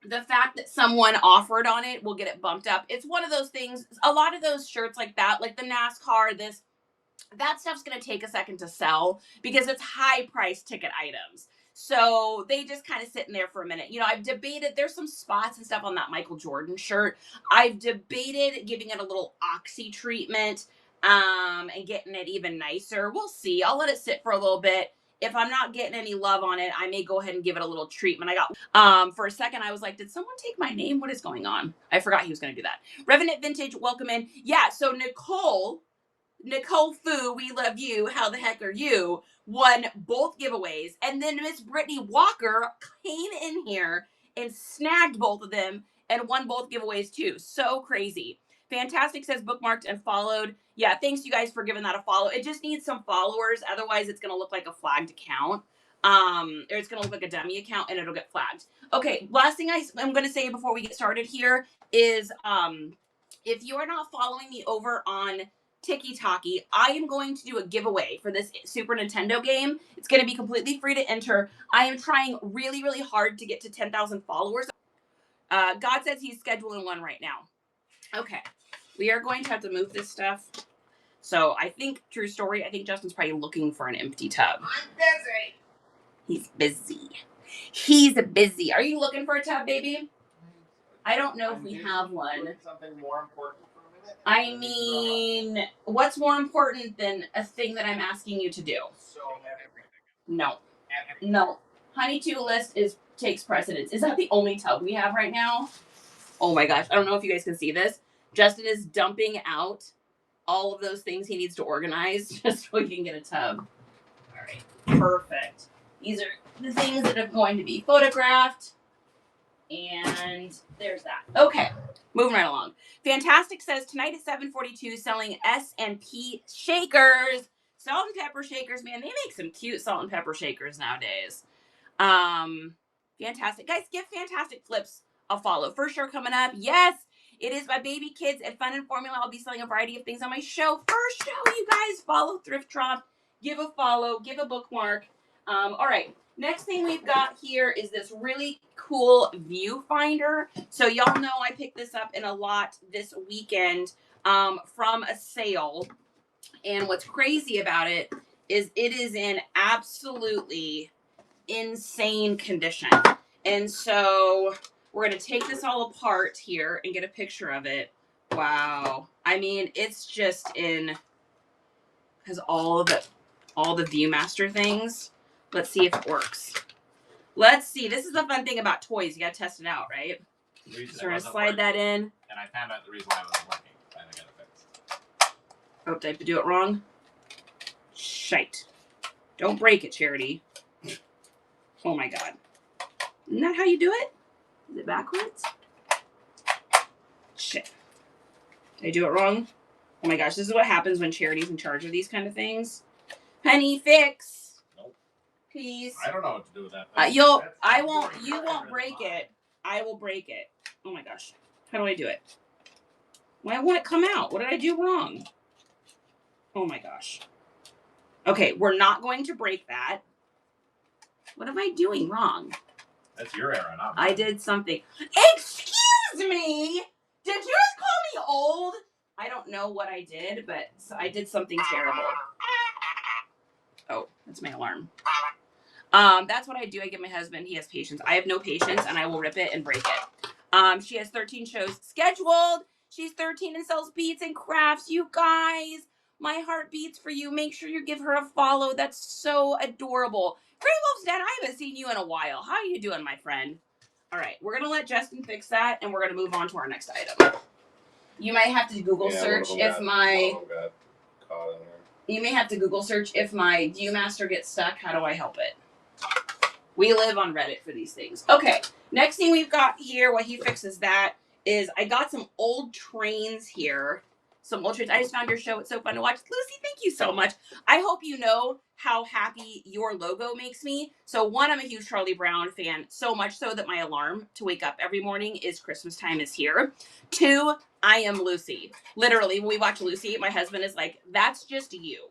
The fact that someone offered on it will get it bumped up. It's one of those things. A lot of those shirts like that, like the NASCAR, that stuff's going to take a second to sell because it's high price ticket items. So they just kind of sit in there for a minute. You know, I've debated, there's some spots and stuff on that Michael Jordan shirt. I've debated giving it a little oxy treatment and getting it even nicer. We'll see. I'll let it sit for a little bit. If I'm not getting any love on it, I may go ahead and give it a little treatment. I got for a second I was like, did someone take my name? What is going on? I forgot he was going to do that. Revenant Vintage, welcome in. Yeah, so Nicole Fu, we love you. How the heck are you? Won both giveaways. And then Miss Brittany Walker came in here and snagged both of them and won both giveaways too. So crazy. Fantastic says bookmarked and followed. Yeah, thanks you guys for giving that a follow. It just needs some followers. Otherwise, it's going to look like a flagged account. Or it's going to look like a dummy account and it'll get flagged. Okay, last thing I'm going to say before we get started here is if you are not following me over on Tiki-Taki, I am going to do a giveaway for this Super Nintendo game. It's going to be completely free to enter. I am trying really, really hard to get to 10,000 followers. God says he's scheduling one right now. Okay. We are going to have to move this stuff. So I think, true story, I think Justin's probably looking for an empty tub. I'm busy. He's busy. He's busy. Are you looking for a tub, baby? I don't know if we have one. Something more important for a minute. I mean, what's more important than a thing that I'm asking you to do? So No. No. Honey-to list takes precedence. Is that the only tub we have right now? Oh my gosh. I don't know if you guys can see this. Justin is dumping out all of those things he needs to organize just so he can get a tub. All right. Perfect. These are the things that are going to be photographed. And there's that. Okay. Moving right along. Fantastic says tonight at 7:42 selling S&P shakers. Salt and pepper shakers, man. They make some cute salt and pepper shakers nowadays. Fantastic. Guys, give Fantastic Flips a follow. For sure coming up. Yes, it is my baby kids at Fun and Formula. I'll be selling a variety of things on my show. First show, you guys. Follow Thrift Trop. Give a follow. Give a bookmark. All right. Next thing we've got here is this really cool viewfinder. So y'all know I picked this up in a lot this weekend from a sale. And what's crazy about it is in absolutely insane condition. And so we're going to take this all apart here and get a picture of it. Wow. I mean, it's just has all the Viewmaster things. Let's see if it works. Let's see. This is the fun thing about toys. You got to test it out, right? So we're going to slide that in. And I found out the reason why it wasn't working. I got it fixed. Oh, did I do it wrong? Shite. Don't break it, Charity. Oh my God. Isn't that how you do it? Is it backwards? Shit. Did I do it wrong? Oh my gosh, this is what happens when charity's in charge of these kind of things. Penny, fix. Nope. Please. I don't know what to do with that. You won't break it. I will break it. Oh my gosh. How do I do it? Why won't it come out? What did I do wrong? Oh my gosh. Okay, we're not going to break that. What am I doing wrong? That's your error, not mine. I did something. Excuse me! Did you just call me old? I don't know what I did, but I did something terrible. Oh, that's my alarm. That's what I do. I give my husband, he has patience. I have no patience, and I will rip it and break it. She has 13 shows scheduled. She's 13 and sells beads and crafts. You guys, my heart beats for you. Make sure you give her a follow. That's so adorable. Grey Wolf's Den, I haven't seen you in a while. How are you doing, my friend? All right, we're going to let Justin fix that, and we're going to move on to our next item. You might have to Google search if my... You may have to Google search if my Viewmaster gets stuck. How do I help it? We live on Reddit for these things. Okay, next thing we've got here, while he fixes that, is I got some old trains here. Some old trains. I just found your show. It's so fun to watch. Lucy, thank you so much. I hope you know how happy your logo makes me. So one, I'm a huge Charlie Brown fan, so much so that my alarm to wake up every morning is Christmas time is here. Two, I am Lucy. Literally, when we watch Lucy, my husband is like, that's just you.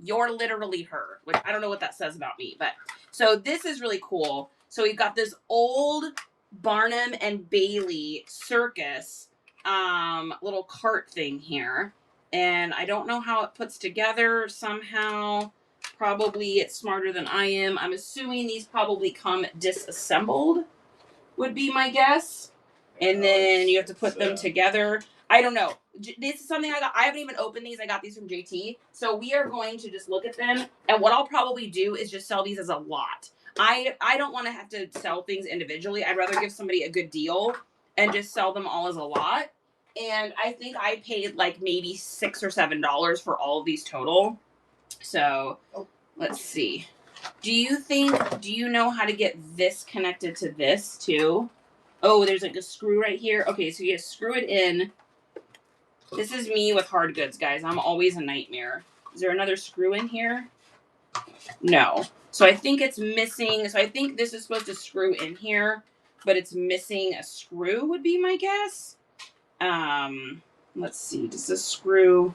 You're literally her, which I don't know what that says about me, but so this is really cool. So we've got this old Barnum and Bailey circus little cart thing here, and I don't know how it puts together. Somehow probably it's smarter than I am. I'm assuming these probably come disassembled would be my guess, and then you have to put them together. I don't know. This is something I got. I haven't even opened these. I got these from JT. So we are going to just look at them, and what I'll probably do is just sell these as a lot. I don't want to have to sell things individually. I'd rather give somebody a good deal and just sell them all as a lot. And I think I paid like maybe $6 or $7 for all of these total. So let's see. Do you know how to get this connected to this too? Oh, there's like a screw right here. Okay, so you just screw it in. This is me with hard goods, guys. I'm always a nightmare. Is there another screw in here? No. So I think it's missing. So I think this is supposed to screw in here, but it's missing a screw would be my guess. Let's see. Does this screw?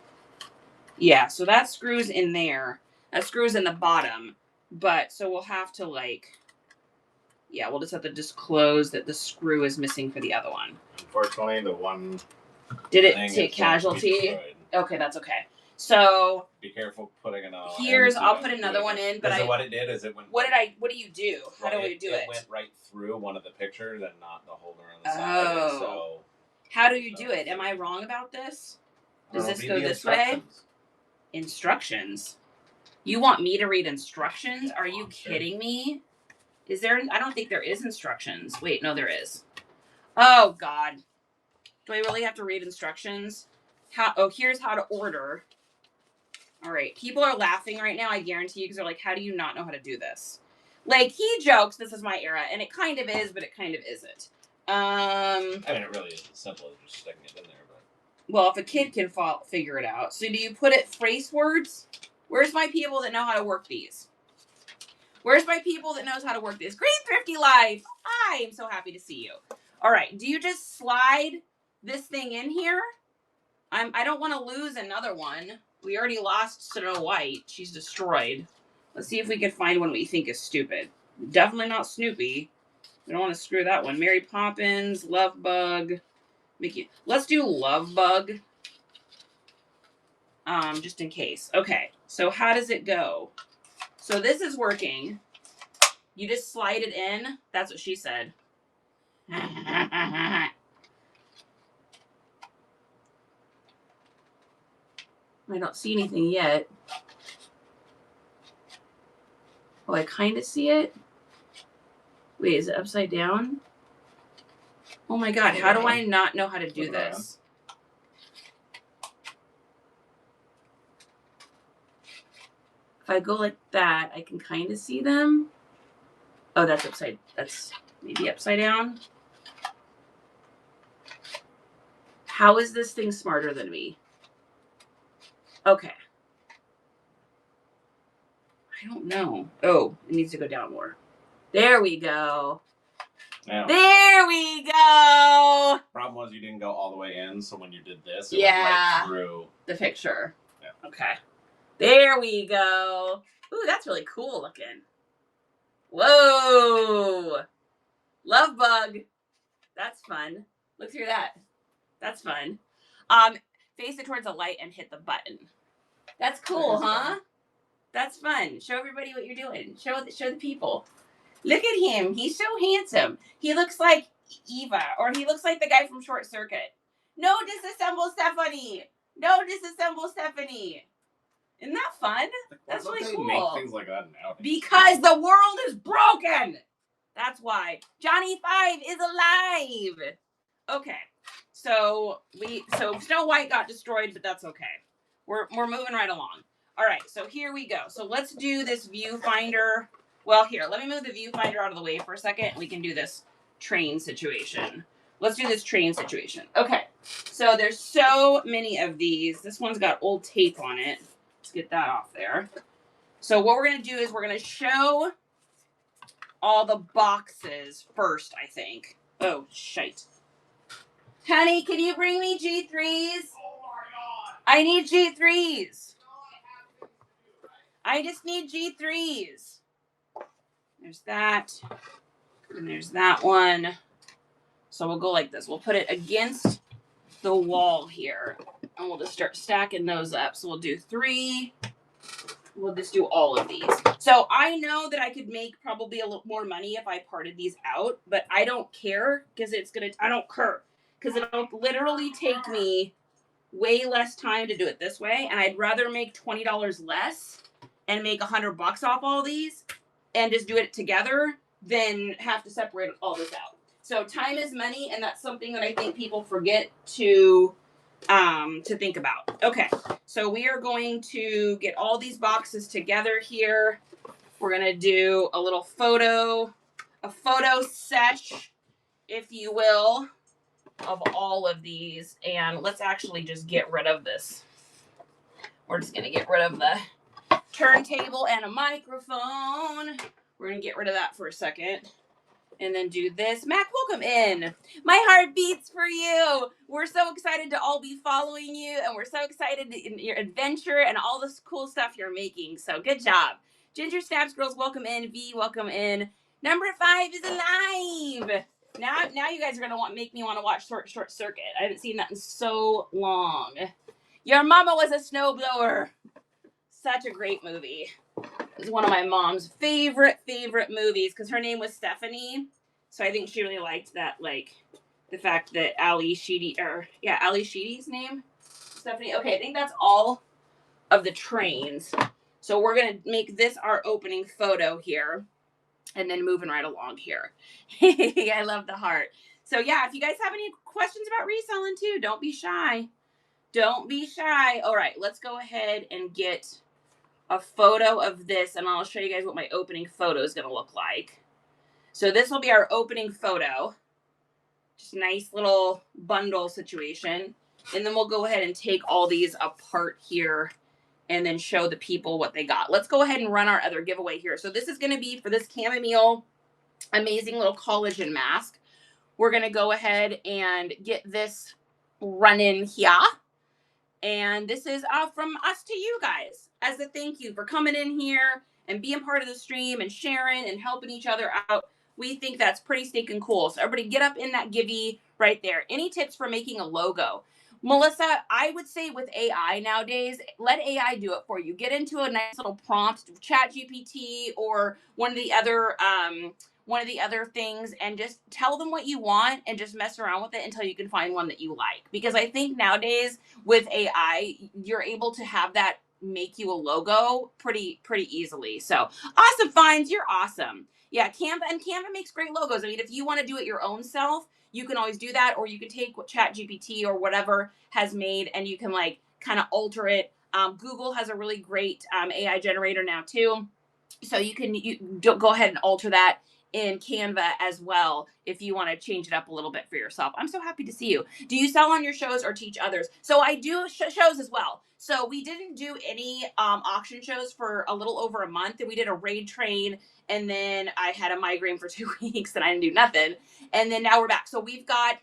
Yeah, so that screws in there. That screws in the bottom. But so we'll have to we'll just have to disclose that the screw is missing for the other one. Unfortunately, the one... Did it take casualty? Okay, that's okay. So be careful putting another one. I'll put another one in. But what it did is it went. What do you do? How do we do it? It went right through one of the pictures and not the holder on the side. Oh. So how do you do it? Am I wrong about this? Does this go this way? Instructions. You want me to read instructions? Are you kidding me? Is there? I don't think there is instructions. Wait, no, there is. Oh God. Do I really have to read instructions? Here's how to order. All right. People are laughing right now, I guarantee you, because they're like, how do you not know how to do this? Like, he jokes, this is my era, and it kind of is, but it kind of isn't. I mean, it really is as simple as just sticking it in there. But well, if a kid can figure it out. So do you put it phrase words? Where's my people that know how to work these? Where's my people that knows how to work this? Green Thrifty Life! I am so happy to see you. All right. Do you just slide this thing in here? I don't want to lose another one. We already lost Snow White. She's destroyed. Let's see if we can find one we think is stupid. Definitely not Snoopy. We don't want to screw that one. Mary Poppins, Love Bug, Mickey. Let's do Love Bug. Just in case. Okay. So how does it go? So this is working. You just slide it in. That's what she said. I don't see anything yet. Oh, I kind of see it. Wait, is it upside down? Oh my God, how do I not know how to do this? If I go like that, I can kind of see them. Oh, that's maybe upside down. How is this thing smarter than me? Okay. I don't know. Oh, it needs to go down more. There we go. Yeah. There we go. Problem was you didn't go all the way in, so when you did this, it went right through the picture. Yeah. Okay. There we go. Ooh, that's really cool looking. Whoa. Love bug. That's fun. Look through that. That's fun. Face it towards the light and hit the button. That's cool, huh? Fun. That's fun. Show everybody what you're doing. Show the people. Look at him. He's so handsome. He looks like Eva, or he looks like the guy from Short Circuit. No, disassemble Stephanie. No, disassemble Stephanie. Isn't that fun? That's really cool. Make things like that now. Because the world is broken. That's why. Johnny 5 is alive. Okay. So Snow White got destroyed, but that's okay. We're moving right along. All right, so here we go. So let's do this viewfinder. Well, here, let me move the viewfinder out of the way for a second. We can do this train situation. Let's do this train situation. Okay, so there's so many of these. This one's got old tape on it. Let's get that off there. So what we're going to do is we're going to show all the boxes first, I think. Oh, shite. Honey, can you bring me G3s? Oh my God. I need G3s. I just need G3s. There's that. And there's that one. So we'll go like this. We'll put it against the wall here. And we'll just start stacking those up. So we'll do 3. We'll just do all of these. So I know that I could make probably a little more money if I parted these out. But I don't care because I don't care. Because it'll literally take me way less time to do it this way. And I'd rather make $20 less and make $100 off all these and just do it together than have to separate all this out. So time is money, and that's something that I think people forget to think about. Okay, so we are going to get all these boxes together here. We're gonna do a little photo sesh, if you will, of all of these. And let's actually just get rid of this. We're just gonna get rid of the turntable and a microphone. We're gonna get rid of that for a second and then do this. Mac, welcome in. My heart beats for you. We're so excited to all be following you, and we're so excited in your adventure and all this cool stuff you're making. So good job. Ginger Snaps Girls, welcome in. V, welcome in. Number 5 is alive. Now you guys are gonna make me want to watch Short Circuit. I haven't seen that in so long. Your mama was a snowblower. Such a great movie. It's one of my mom's favorite movies because her name was Stephanie. So I think she really liked that, like, the fact that Ali Sheedy's name? Stephanie. Okay, I think that's all of the trains. So we're going to make this our opening photo here and then moving right along here. I love the heart. So yeah, if you guys have any questions about reselling too, don't be shy. Don't be shy. All right, let's go ahead and get a photo of this, and I'll show you guys what my opening photo is going to look like. So this will be our opening photo. Just a nice little bundle situation. And then we'll go ahead and take all these apart here and then show the people what they got. Let's go ahead and run our other giveaway here. So this is going to be for this chamomile amazing little collagen mask. We're going to go ahead and get this running here. And this is from us to you guys as a thank you for coming in here and being part of the stream and sharing and helping each other out. We think that's pretty stinking cool. So everybody get up in that givey right there. Any tips for making a logo? Melissa, I would say with AI nowadays, let AI do it for you. Get into a nice little prompt, ChatGPT or one of the other things, and just tell them what you want and just mess around with it until you can find one that you like. Because I think nowadays with AI, you're able to have that make you a logo pretty easily. So awesome finds, you're awesome. Yeah, Canva makes great logos. I mean, if you want to do it your own self, you can always do that, or you can take what ChatGPT or whatever has made and you can like kind of alter it. Google has a really great AI generator now too. So you go ahead and alter that in Canva as well if you want to change it up a little bit for yourself. I'm so happy to see you. Do you sell on your shows or teach others? So I do shows as well. So we didn't do any auction shows for a little over a month, and we did a raid train, and then I had a migraine for 2 weeks and I didn't do nothing. And then now we're back. So we've got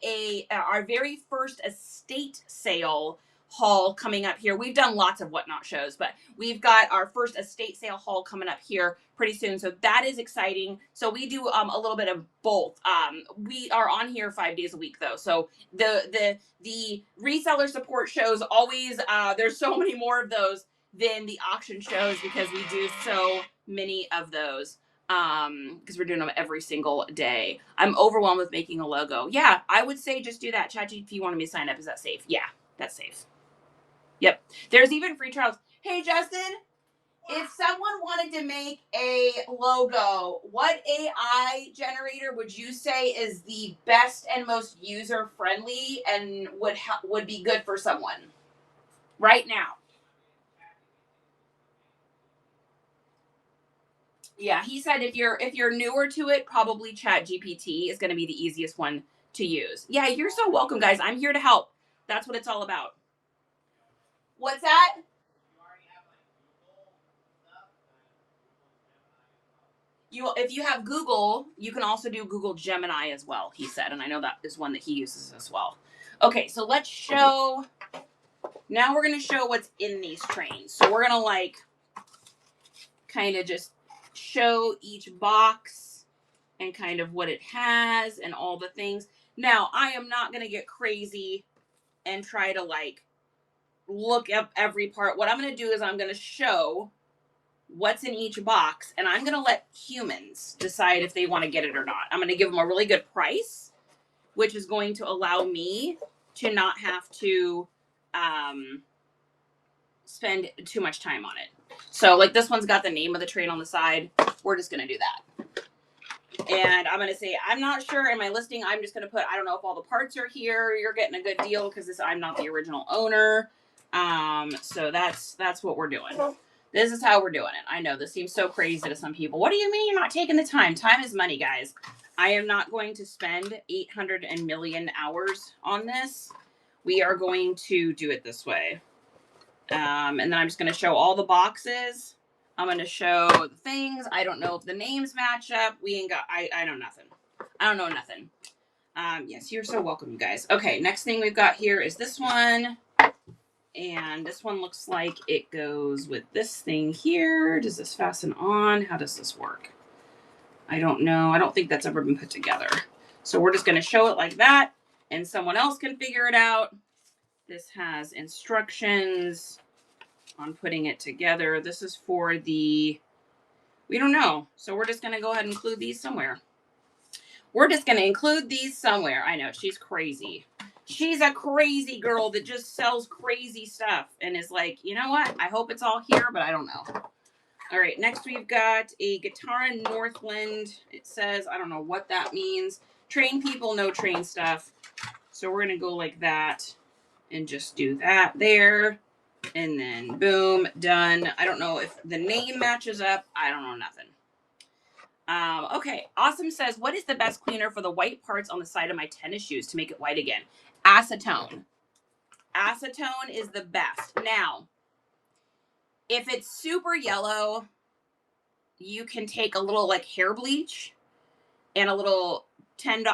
our very first estate sale haul coming up here. We've done lots of whatnot shows, but we've got our first estate sale haul coming up here pretty soon. So that is exciting. So we do a little bit of both. We are on here 5 days a week though. So the reseller support shows always, there's so many more of those than the auction shows because we do so many of those. Because we're doing them every single day. I'm overwhelmed with making a logo. Yeah, I would say just do that. ChatGPT, if you wanted me to sign up, is that safe? Yeah, that's safe. Yep. There's even free trials. Hey, Justin, if someone wanted to make a logo, what AI generator would you say is the best and most user-friendly and would be good for someone right now? Yeah, he said if you're newer to it, probably ChatGPT is going to be the easiest one to use. Yeah, you're so welcome, guys. I'm here to help. That's what it's all about. What's that? If you have Google, you can also do Google Gemini as well, he said, and I know that is one that he uses as well. Okay, so let's show. Now we're going to show what's in these trains. So we're going to kind of just show each box and kind of what it has and all the things. Now, I am not going to get crazy and try to look up every part. What I'm going to do is I'm going to show what's in each box, and I'm going to let humans decide if they want to get it or not. I'm going to give them a really good price, which is going to allow me to not have to spend too much time on it. So this one's got the name of the train on the side. We're just going to do that. And I'm going to say, I'm not sure in my listing. I'm just going to put, I don't know if all the parts are here. You're getting a good deal because I'm not the original owner. So that's what we're doing. This is how we're doing it. I know this seems so crazy to some people. What do you mean you're not taking the time? Time is money, guys. I am not going to spend 800 million hours on this. We are going to do it this way. And then I'm just going to show all the boxes. I'm going to show the things. I don't know if the names match up. We ain't got, I know nothing. I don't know nothing. Yes, you're so welcome, you guys. Okay, next thing we've got here is this one. And this one looks like it goes with this thing here. Does this fasten on? How does this work? I don't know. I don't think that's ever been put together. So we're just going to show it like that, and someone else can figure it out. This has instructions on putting it together. This is for we don't know. So we're just going to go ahead and include these somewhere. I know, she's crazy. She's a crazy girl that just sells crazy stuff and is like, you know what? I hope it's all here, but I don't know. All right, next we've got a guitar in Northland. It says, I don't know what that means. Train people know train stuff. So we're going to go like that and just do that there. And then boom, done. I don't know if the name matches up. I don't know nothing. Okay, Awesome says, what is the best cleaner for the white parts on the side of my tennis shoes to make it white again? Acetone. Acetone is the best. Now, if it's super yellow, you can take a little hair bleach and a little 10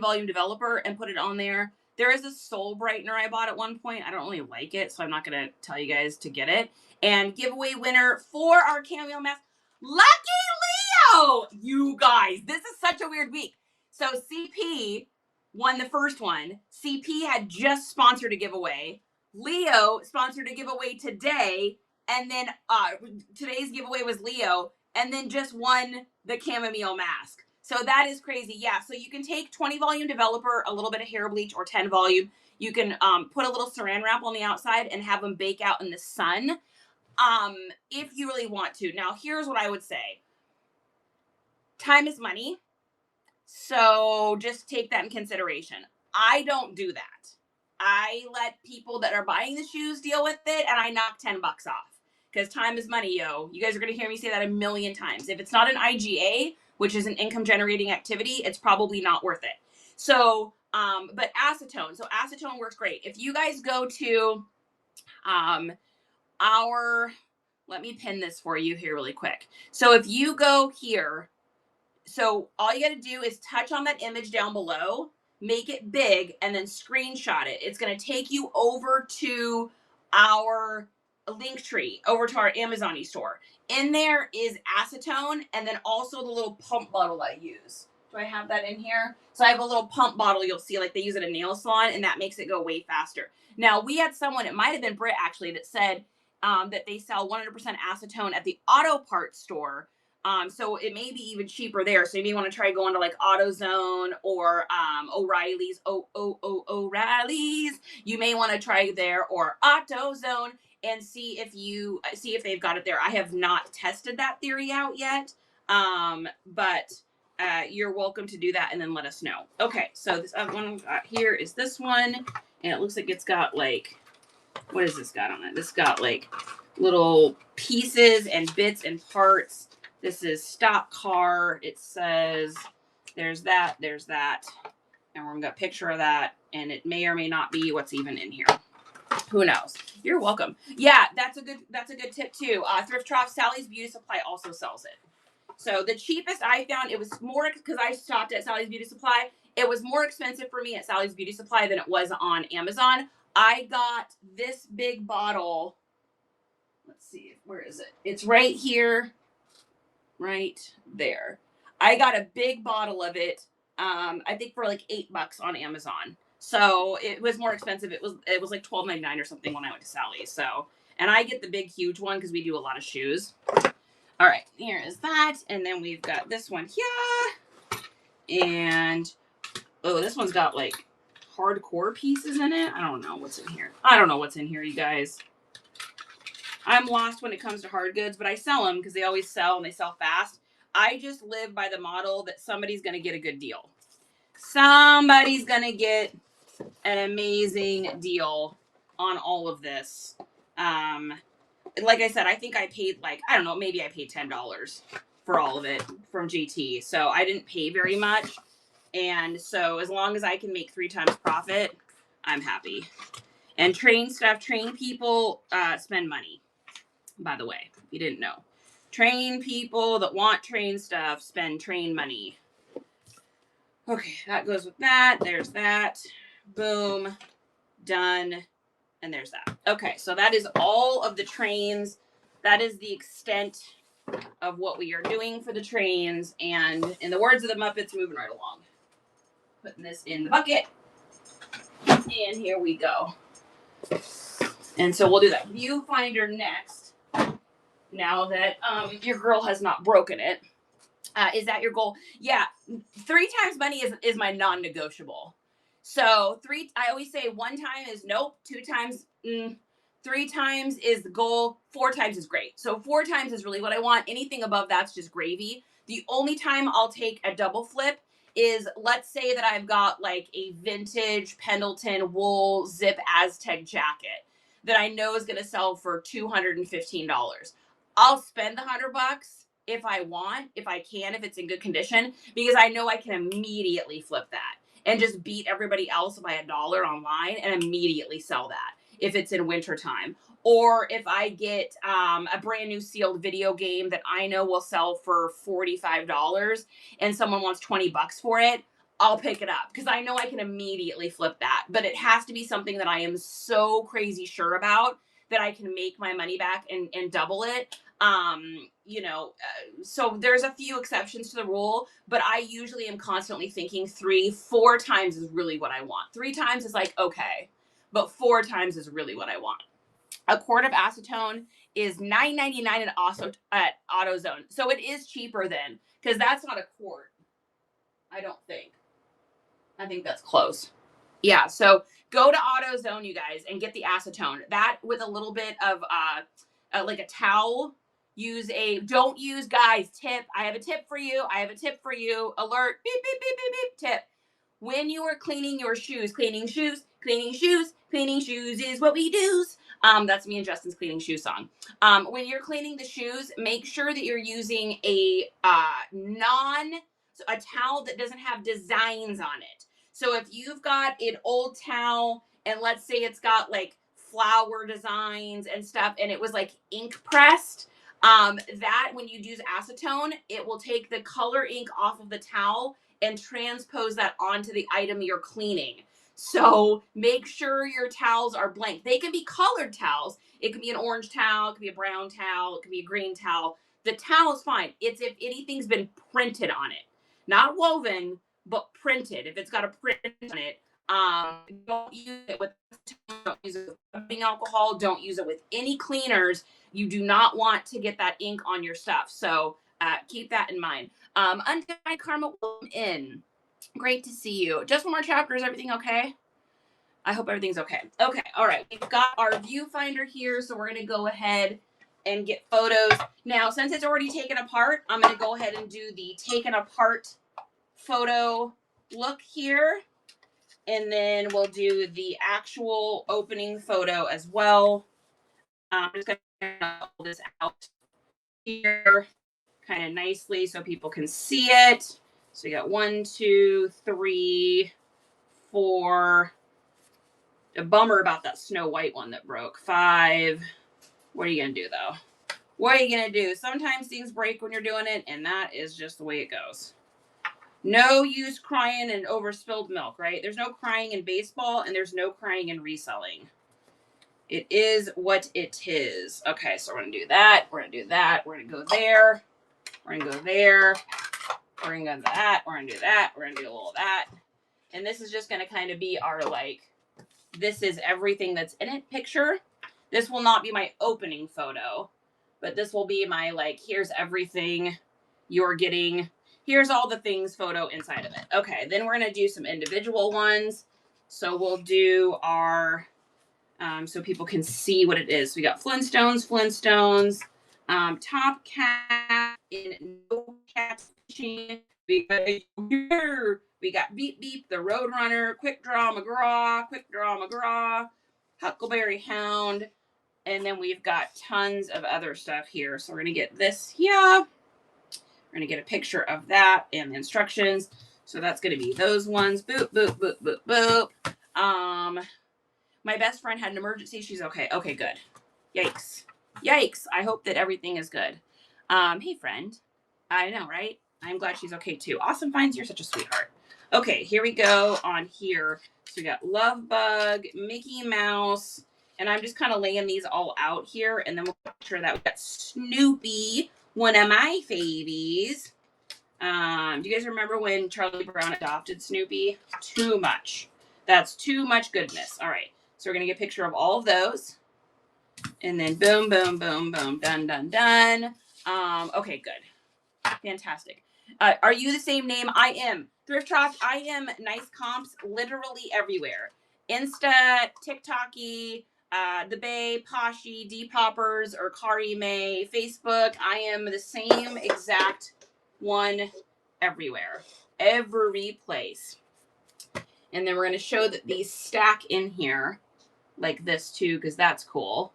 volume developer and put it on there. There is a soul brightener I bought at one point. I don't really like it, so I'm not going to tell you guys to get it. And giveaway winner for our cameo mask, Lucky Leo! You guys, this is such a weird week. So CP won the first one. CP had just sponsored a giveaway. Leo sponsored a giveaway today. And then today's giveaway was Leo. And then just won the chamomile mask. So that is crazy. Yeah, so you can take 20 volume developer, a little bit of hair bleach, or 10 volume. You can put a little saran wrap on the outside and have them bake out in the sun if you really want to. Now, here's what I would say. Time is money. So just take that in consideration. I don't do that. I let people that are buying the shoes deal with it, and I knock $10 off. Because time is money, yo. You guys are going to hear me say that a million times. If it's not an IGA, which is an income generating activity, it's probably not worth it. So, but acetone. So acetone works great. If you guys go to let me pin this for you here really quick. So if you go here, so all you got to do is touch on that image down below, make it big, and then screenshot it. It's going to take you over to our link tree, over to our Amazon store. In there is acetone, and then also the little pump bottle I use. Do I have that in here? So I have a little pump bottle you'll see like they use at a nail salon, and that makes it go way faster. Now, we had someone, it might have been Britt actually, that said that they sell 100% acetone at the auto parts store. So it may be even cheaper there. So you may want to try going to like AutoZone or O'Reilly's. O'Reilly's. You may want to try there or AutoZone and see if they've got it there. I have not tested that theory out yet, but you're welcome to do that and then let us know. Okay, so this other one I've got here is this one, and it looks like it's got like, what has this got on it? This got like little pieces and bits and parts. This is stock car. It says there's that, and we're gonna get a picture of that, and it may or may not be what's even in here. Who knows? You're welcome. Yeah, that's a good tip too. Thrift Trough, Sally's Beauty Supply also sells it. So the cheapest I found, it was more because I stopped at Sally's Beauty Supply. It was more expensive for me at Sally's Beauty Supply than it was on Amazon. I got this big bottle. Let's see, where is it? It's right here. Right there. I got a big bottle of it. I think for like $8 on Amazon. So it was more expensive. It was like $12.99 or something when I went to Sally's. So, and I get the big huge one because we do a lot of shoes. All right, here is that, and then we've got this one here, and oh, this one's got like hardcore pieces in it. I don't know what's in here, you guys. I'm lost when it comes to hard goods, but I sell them because they always sell and they sell fast. I just live by the model that somebody's going to get a good deal. Somebody's going to get an amazing deal on all of this. Like I said, I think I paid maybe I paid $10 for all of it from GT. So I didn't pay very much. And so as long as I can make 3 times profit, I'm happy. And train people, spend money. By the way, if you didn't know. Train people that want train stuff, spend train money. Okay, that goes with that. There's that. Boom. Done. And there's that. Okay, so that is all of the trains. That is the extent of what we are doing for the trains. And in the words of the Muppets, moving right along. Putting this in the bucket. And here we go. And so we'll do that viewfinder next. Now that your girl has not broken it. Is that your goal? Yeah. 3 times money is my non-negotiable. So I always say 1 time is nope. 2 times, 3 times is the goal. 4 times is great. So 4 times is really what I want. Anything above that's just gravy. The only time I'll take a double flip is, let's say that I've got like a vintage Pendleton wool zip Aztec jacket that I know is going to sell for $215. I'll spend the $100 if I can, if it's in good condition, because I know I can immediately flip that and just beat everybody else by $1 online and immediately sell that if it's in winter time. Or if I get a brand new sealed video game that I know will sell for $45 and someone wants $20 for it, I'll pick it up because I know I can immediately flip that. But it has to be something that I am so crazy sure about that I can make my money back and double it. So there's a few exceptions to the rule, but I usually am constantly thinking 4 times is really what I want. 3 times is like, okay, but 4 times is really what I want. A quart of acetone is $9.99 at AutoZone. So it is cheaper then, because that's not a quart. I don't think. I think that's close. Yeah, so go to AutoZone, you guys, and get the acetone. That with a little bit of like a towel. Don't use, guys, tip. I have a tip for you. Alert, beep, beep, beep, beep, beep, tip. when you are cleaning your shoes, cleaning shoes is what we do. That's me and Justin's cleaning shoe song. When you're cleaning the shoes, make sure that you're using a towel that doesn't have designs on it. So if you've got an old towel and let's say it's got like flower designs and stuff and it was like ink pressed, that when you use acetone, it will take the color ink off of the towel and transpose that onto the item you're cleaning. So make sure your towels are blank. They can be colored towels. It can be an orange towel, it can be a brown towel, it can be a green towel. The towel is fine. It's if anything's been printed on it. Not woven, but printed. If it's got a print on it, don't use it with rubbing alcohol. Don't use it with any cleaners. You do not want to get that ink on your stuff. So keep that in mind. Undefined Karma, welcome in. Great to see you. Just one more chapter. Is everything okay? I hope everything's okay. Okay. All right. We've got our viewfinder here, so we're going to go ahead and get photos. Now, since it's already taken apart, I'm going to go ahead and do the taken apart photo look here. And then we'll do the actual opening photo as well. I'm just going to pull this out here kind of nicely so people can see it. So we got 1, 2, 3, 4. A bummer about that Snow White one that broke. 5. What are you going to do, though? What are you going to do? Sometimes things break when you're doing it, and that is just the way it goes. No use crying and over spilled milk, right? There's no crying in baseball, and there's no crying in reselling. It is what it is. Okay, so we're going to do that. We're going to do that. We're going to go there. We're going to go there. We're going to go that. We're going to do that. We're going to do a little of that. And this is just going to kind of be our, like, this is everything that's in it picture. This will not be my opening photo, but this will be my, like, here's everything you're getting. Here's all the things photo inside of it. Okay, then we're going to do some individual ones. So we'll do our, so people can see what it is. So we got Flintstones, Top Cat in No Cat Fishing. We got Beep Beep, the Roadrunner, Quick Draw McGraw, Huckleberry Hound, and then we've got tons of other stuff here. So we're going to get this here. We're going to get a picture of that and the instructions. So that's going to be those ones. Boop, boop, boop, boop, boop. My best friend had an emergency. She's okay. Okay, good. Yikes. I hope that everything is good. Hey, friend. I know, right? I'm glad she's okay, too. Awesome Finds, you're such a sweetheart. Okay, here we go on here. So we got Love Bug, Mickey Mouse, and I'm just kind of laying these all out here, and then we'll make sure that we got Snoopy, one of my favies. Do you guys remember when Charlie Brown adopted Snoopy? Too much. That's too much goodness. All right, so we're going to get a picture of all of those. And then boom, boom, boom, boom, done, done, done. Okay, good. Fantastic. Are you the same name? I am. Thrift Talk, I am Nice Comps literally everywhere. Insta, TikToky, The Bay, Poshy, Depoppers, or Kari May, Facebook. I am the same exact one everywhere. Every place. And then we're going to show that these stack in here like this too, because that's cool.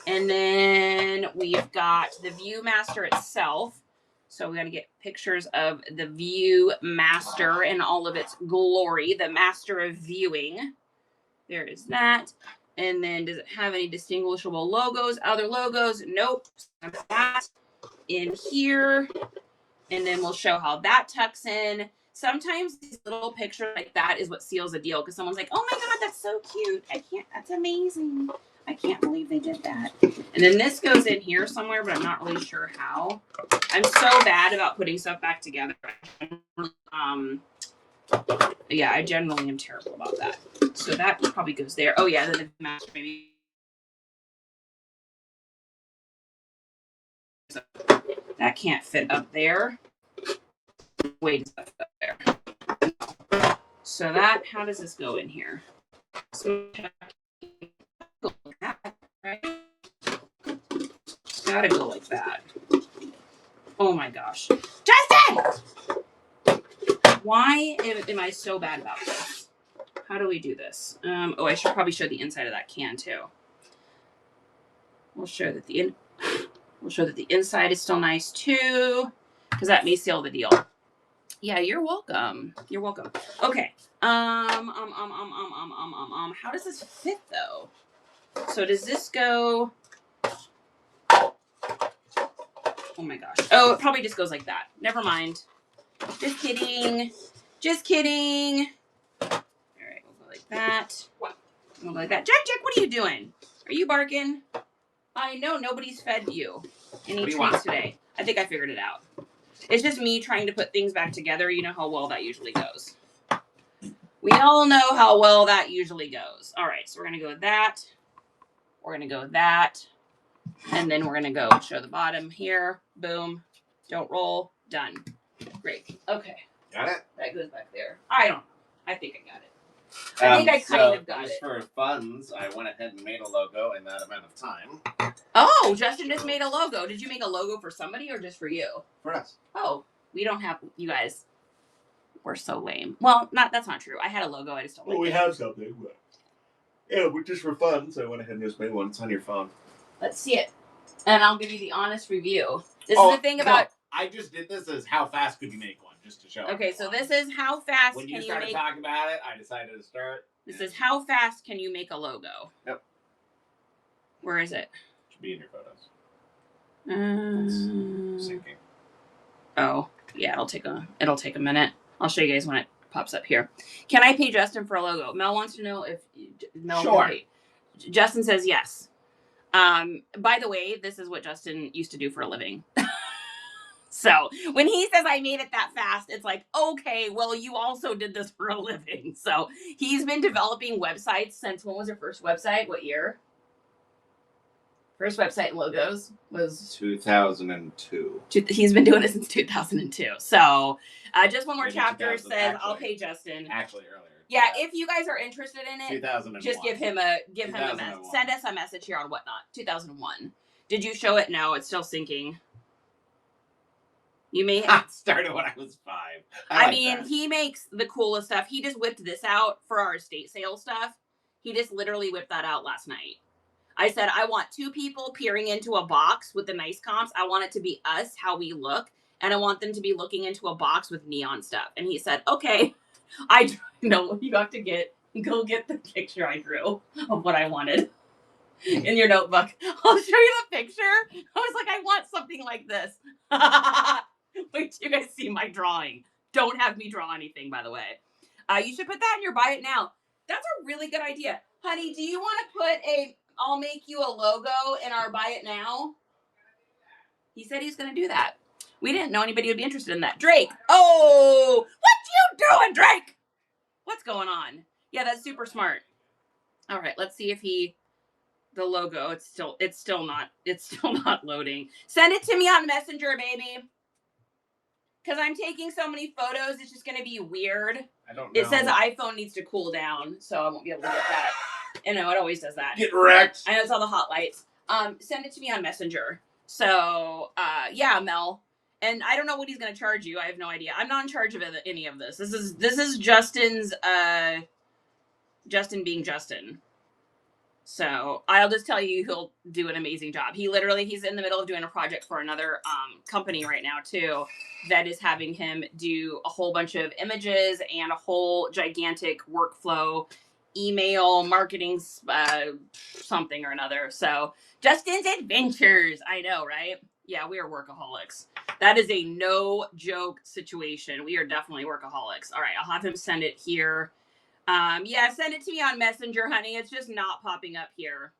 And then we've got the Viewmaster itself. So we're going to get pictures of the Viewmaster in all of its glory, the master of viewing. There is that. And then does it have any distinguishable logos? Other logos? Nope. That in here. And then we'll show how that tucks in. Sometimes these little pictures like that is what seals a deal, because someone's like, oh my God, that's so cute. That's amazing. I can't believe they did that. And then this goes in here somewhere, but I'm not really sure how. I'm so bad about putting stuff back together. Yeah, I generally am terrible about that. So that probably goes there. Oh yeah, then the master maybe. That can't fit up there. Wait, stuff up there. So that, how does this go in here? So, right? It's gotta go like that. Oh my gosh. Justin! Why am I so bad about this? How do we do this? I should probably show the inside of that can too. We'll show that the inside is still nice too, because that may seal the deal. Yeah, you're welcome. You're welcome. Okay. How does this fit though? So does this go? Oh my gosh. Oh, it probably just goes like that. Never mind. Just kidding. Just kidding. All right, we'll go like that. We'll go like that. Jack, what are you doing? Are you barking? I know nobody's fed you any treats today. I think I figured it out. It's just me trying to put things back together. You know how well that usually goes. We all know how well that usually goes. All right, so we're going to go with that. We're going to go with that. And then we're going to go show the bottom here. Boom. Don't roll. Done. Great. Okay. Got it? That goes back there. I don't know. I think I got it. I think I kind of got it. Just for funds, I went ahead and made a logo in that amount of time. Oh, Justin just made a logo. Did you make a logo for somebody or just for you? For us. Oh, we don't have, you guys, we're so lame. Well, that's not true. I had a logo. I just don't like it. We have something, but yeah, but just for fun, so I went ahead and just made one. It's on your phone. Let's see it. And I'll give you the honest review. This is the thing about... No, I just did this as how fast could you make one, just to show. Okay, so this is how fast when can you started talking about it, I decided to start. This is how fast can you make a logo. Yep. Where is it? Should be in your photos. Syncing. Oh, yeah, it'll take a minute. I'll show you guys when it pops up here. Can I pay Justin for a logo? Mel wants to know if Mel sure. can pay. Justin says yes. By the way, this is what Justin used to do for a living. So when he says I made it that fast, it's like, okay, well, you also did this for a living. So he's been developing websites since, when was your first website? What year? First website and logos was 2002. He's been doing it since 2002. So just one more chapter says actually, I'll pay Justin. Actually, earlier. Yeah, if you guys are interested in it, 2001. just give him a message. Send us a message here on Whatnot. 2001. Did you show it? No, it's still syncing. You may have started when I was 5. I mean, he makes the coolest stuff. He just whipped this out for our estate sale stuff. He just literally whipped that out last night. I said, I want 2 people peering into a box with the nice comps. I want it to be us, how we look. And I want them to be looking into a box with neon stuff. And he said, okay, I know you have to go get the picture I drew of what I wanted in your notebook. I'll show you the picture. I was like, I want something like this. Wait till you guys see my drawing. Don't have me draw anything, by the way. You should put that in your buy it now. That's a really good idea. Honey, do you want to put I'll make you a logo in our buy it now? He said he's going to do that. We didn't know anybody would be interested in that. Drake. Oh, what you doing, Drake? What's going on? Yeah, that's super smart. All right, let's see if the logo, it's still not loading. Send it to me on Messenger, baby. Because I'm taking so many photos, it's just going to be weird. I don't know. It says iPhone needs to cool down, so I won't be able to get that. I know, it always does that. Get wrecked. I know, it's all the hot lights. Send it to me on Messenger. So, yeah, Mel. And I don't know what he's going to charge you. I have no idea. I'm not in charge of any of this. This is Justin's, Justin being Justin. So I'll just tell you, he'll do an amazing job. He's in the middle of doing a project for another company right now too, that is having him do a whole bunch of images and a whole gigantic workflow, email marketing, something or another. So Justin's adventures. I know, right? Yeah, we are workaholics. That is a no joke situation. We are definitely workaholics. All right, I'll have him send it here. Yeah, send it to me on Messenger, honey. It's just not popping up here.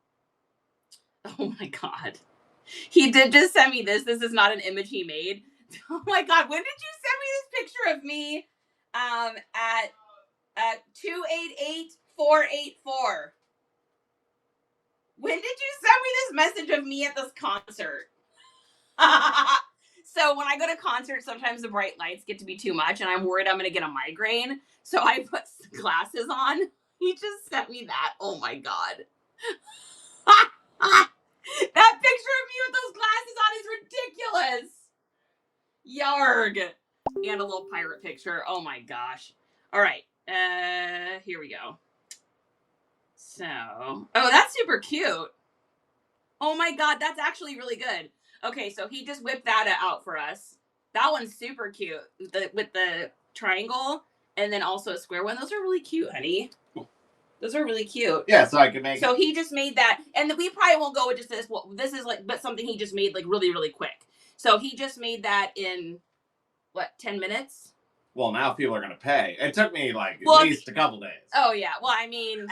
Oh my God. He did just send me this. This is not an image he made. Oh my God. When did you send me this picture of me? At 288484. When did you send me this message of me at this concert? So when I go to concerts, sometimes the bright lights get to be too much and I'm worried I'm going to get a migraine. So I put glasses on. He just sent me that. Oh my God. That picture of me with those glasses on is ridiculous. Yarg. And a little pirate picture. Oh my gosh. All right. Here we go. So, oh, that's super cute. Oh my god, that's actually really good. Okay, so he just whipped that out for us. That one's super cute. With the triangle and then also a square one. Those are really cute, honey. Those are really cute. Yeah, so I can make So he just made that, and we probably won't go with just this. Well, this is like, but something he just made like really, really quick. So he just made that in what, 10 minutes? Well, now people are gonna pay. It took me like at least a couple days. Oh yeah. Well, I mean,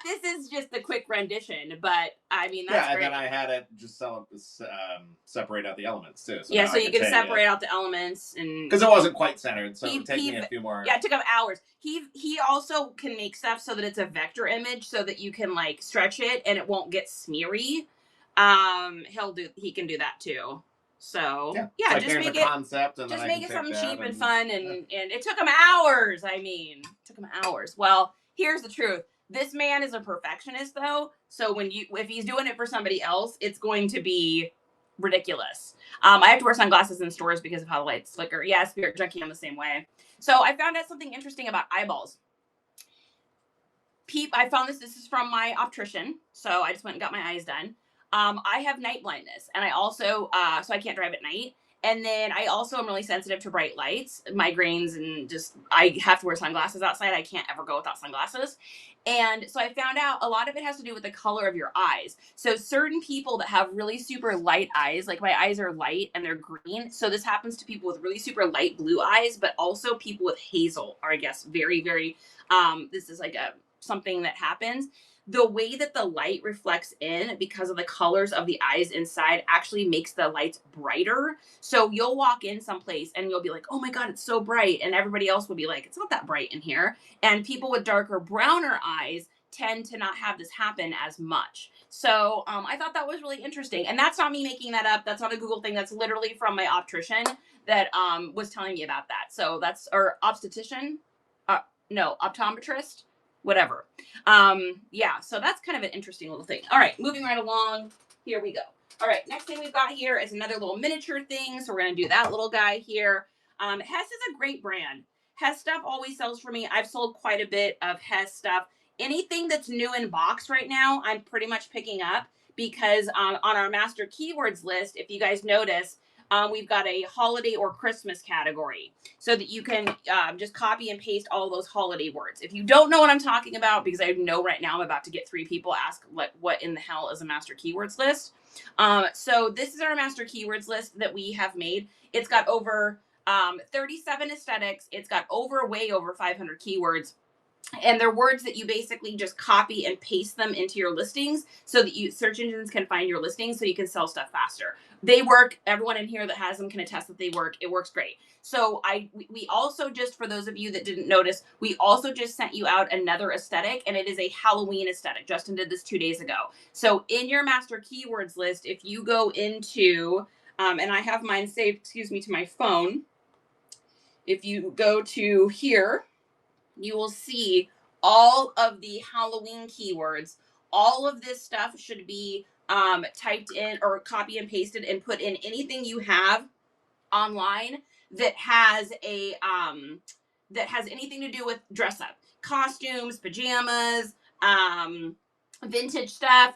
this is just the quick rendition, but I mean that's great. And then I had it just separate out the elements too. So so you can separate out the elements, and because it wasn't quite centered, so it would take me a few more. Yeah, it took him hours. He also can make stuff so that it's a vector image, so that you can like stretch it and it won't get smeary. He can do that too. So yeah, just make it concept, and just make it something cheap and fun, and it took him hours. I mean, it took him hours. Well, here's the truth. This man is a perfectionist, though. So if he's doing it for somebody else, it's going to be ridiculous. I have to wear sunglasses in stores because of how the lights flicker. Yeah, Spirit Junkie, I'm the same way. So I found out something interesting about eyeballs. I found this is from my optician, so I just went and got my eyes done. I have night blindness, and I also, so I can't drive at night. And then I also am really sensitive to bright lights, migraines, and just, I have to wear sunglasses outside. I can't ever go without sunglasses. And so I found out a lot of it has to do with the color of your eyes. So certain people that have really super light eyes, like my eyes are light and they're green. So this happens to people with really super light blue eyes, but also people with hazel are, I guess, very, very, this is like something that happens. The way that the light reflects in because of the colors of the eyes inside actually makes the lights brighter. So you'll walk in someplace and you'll be like, oh my God, it's so bright. And everybody else will be like, it's not that bright in here. And people with darker, browner eyes tend to not have this happen as much. So I thought that was really interesting. And that's not me making that up. That's not a Google thing. That's literally from my optician that was telling me about that. So that's, or obstetrician, no, optometrist. Whatever. Yeah, so that's kind of an interesting little thing. All right, moving right along. Here we go. All right, next thing we've got here is another little miniature thing. So we're going to do that little guy here. Hess is a great brand. Hess stuff always sells for me. I've sold quite a bit of Hess stuff. Anything that's new in box right now, I'm pretty much picking up because on our master keywords list, if you guys notice, we've got a holiday or Christmas category so that you can just copy and paste all those holiday words. If you don't know what I'm talking about, because I know right now I'm about to get 3 people ask what in the hell is a master keywords list. So this is our master keywords list that we have made. It's got over 37 aesthetics. It's got way over 500 keywords. And they're words that you basically just copy and paste them into your listings so that search engines can find your listings so you can sell stuff faster. They work. Everyone in here that has them can attest that they work. It works great. So we also, just for those of you that didn't notice, we also just sent you out another aesthetic, and it is a Halloween aesthetic. Justin did this 2 days ago. So in your master keywords list, if you go into, and I have mine saved, to my phone. If you go to here, you will see all of the Halloween keywords. All of this stuff should be typed in or copy and pasted and put in anything you have online that has anything to do with dress up, costumes, pajamas, vintage stuff,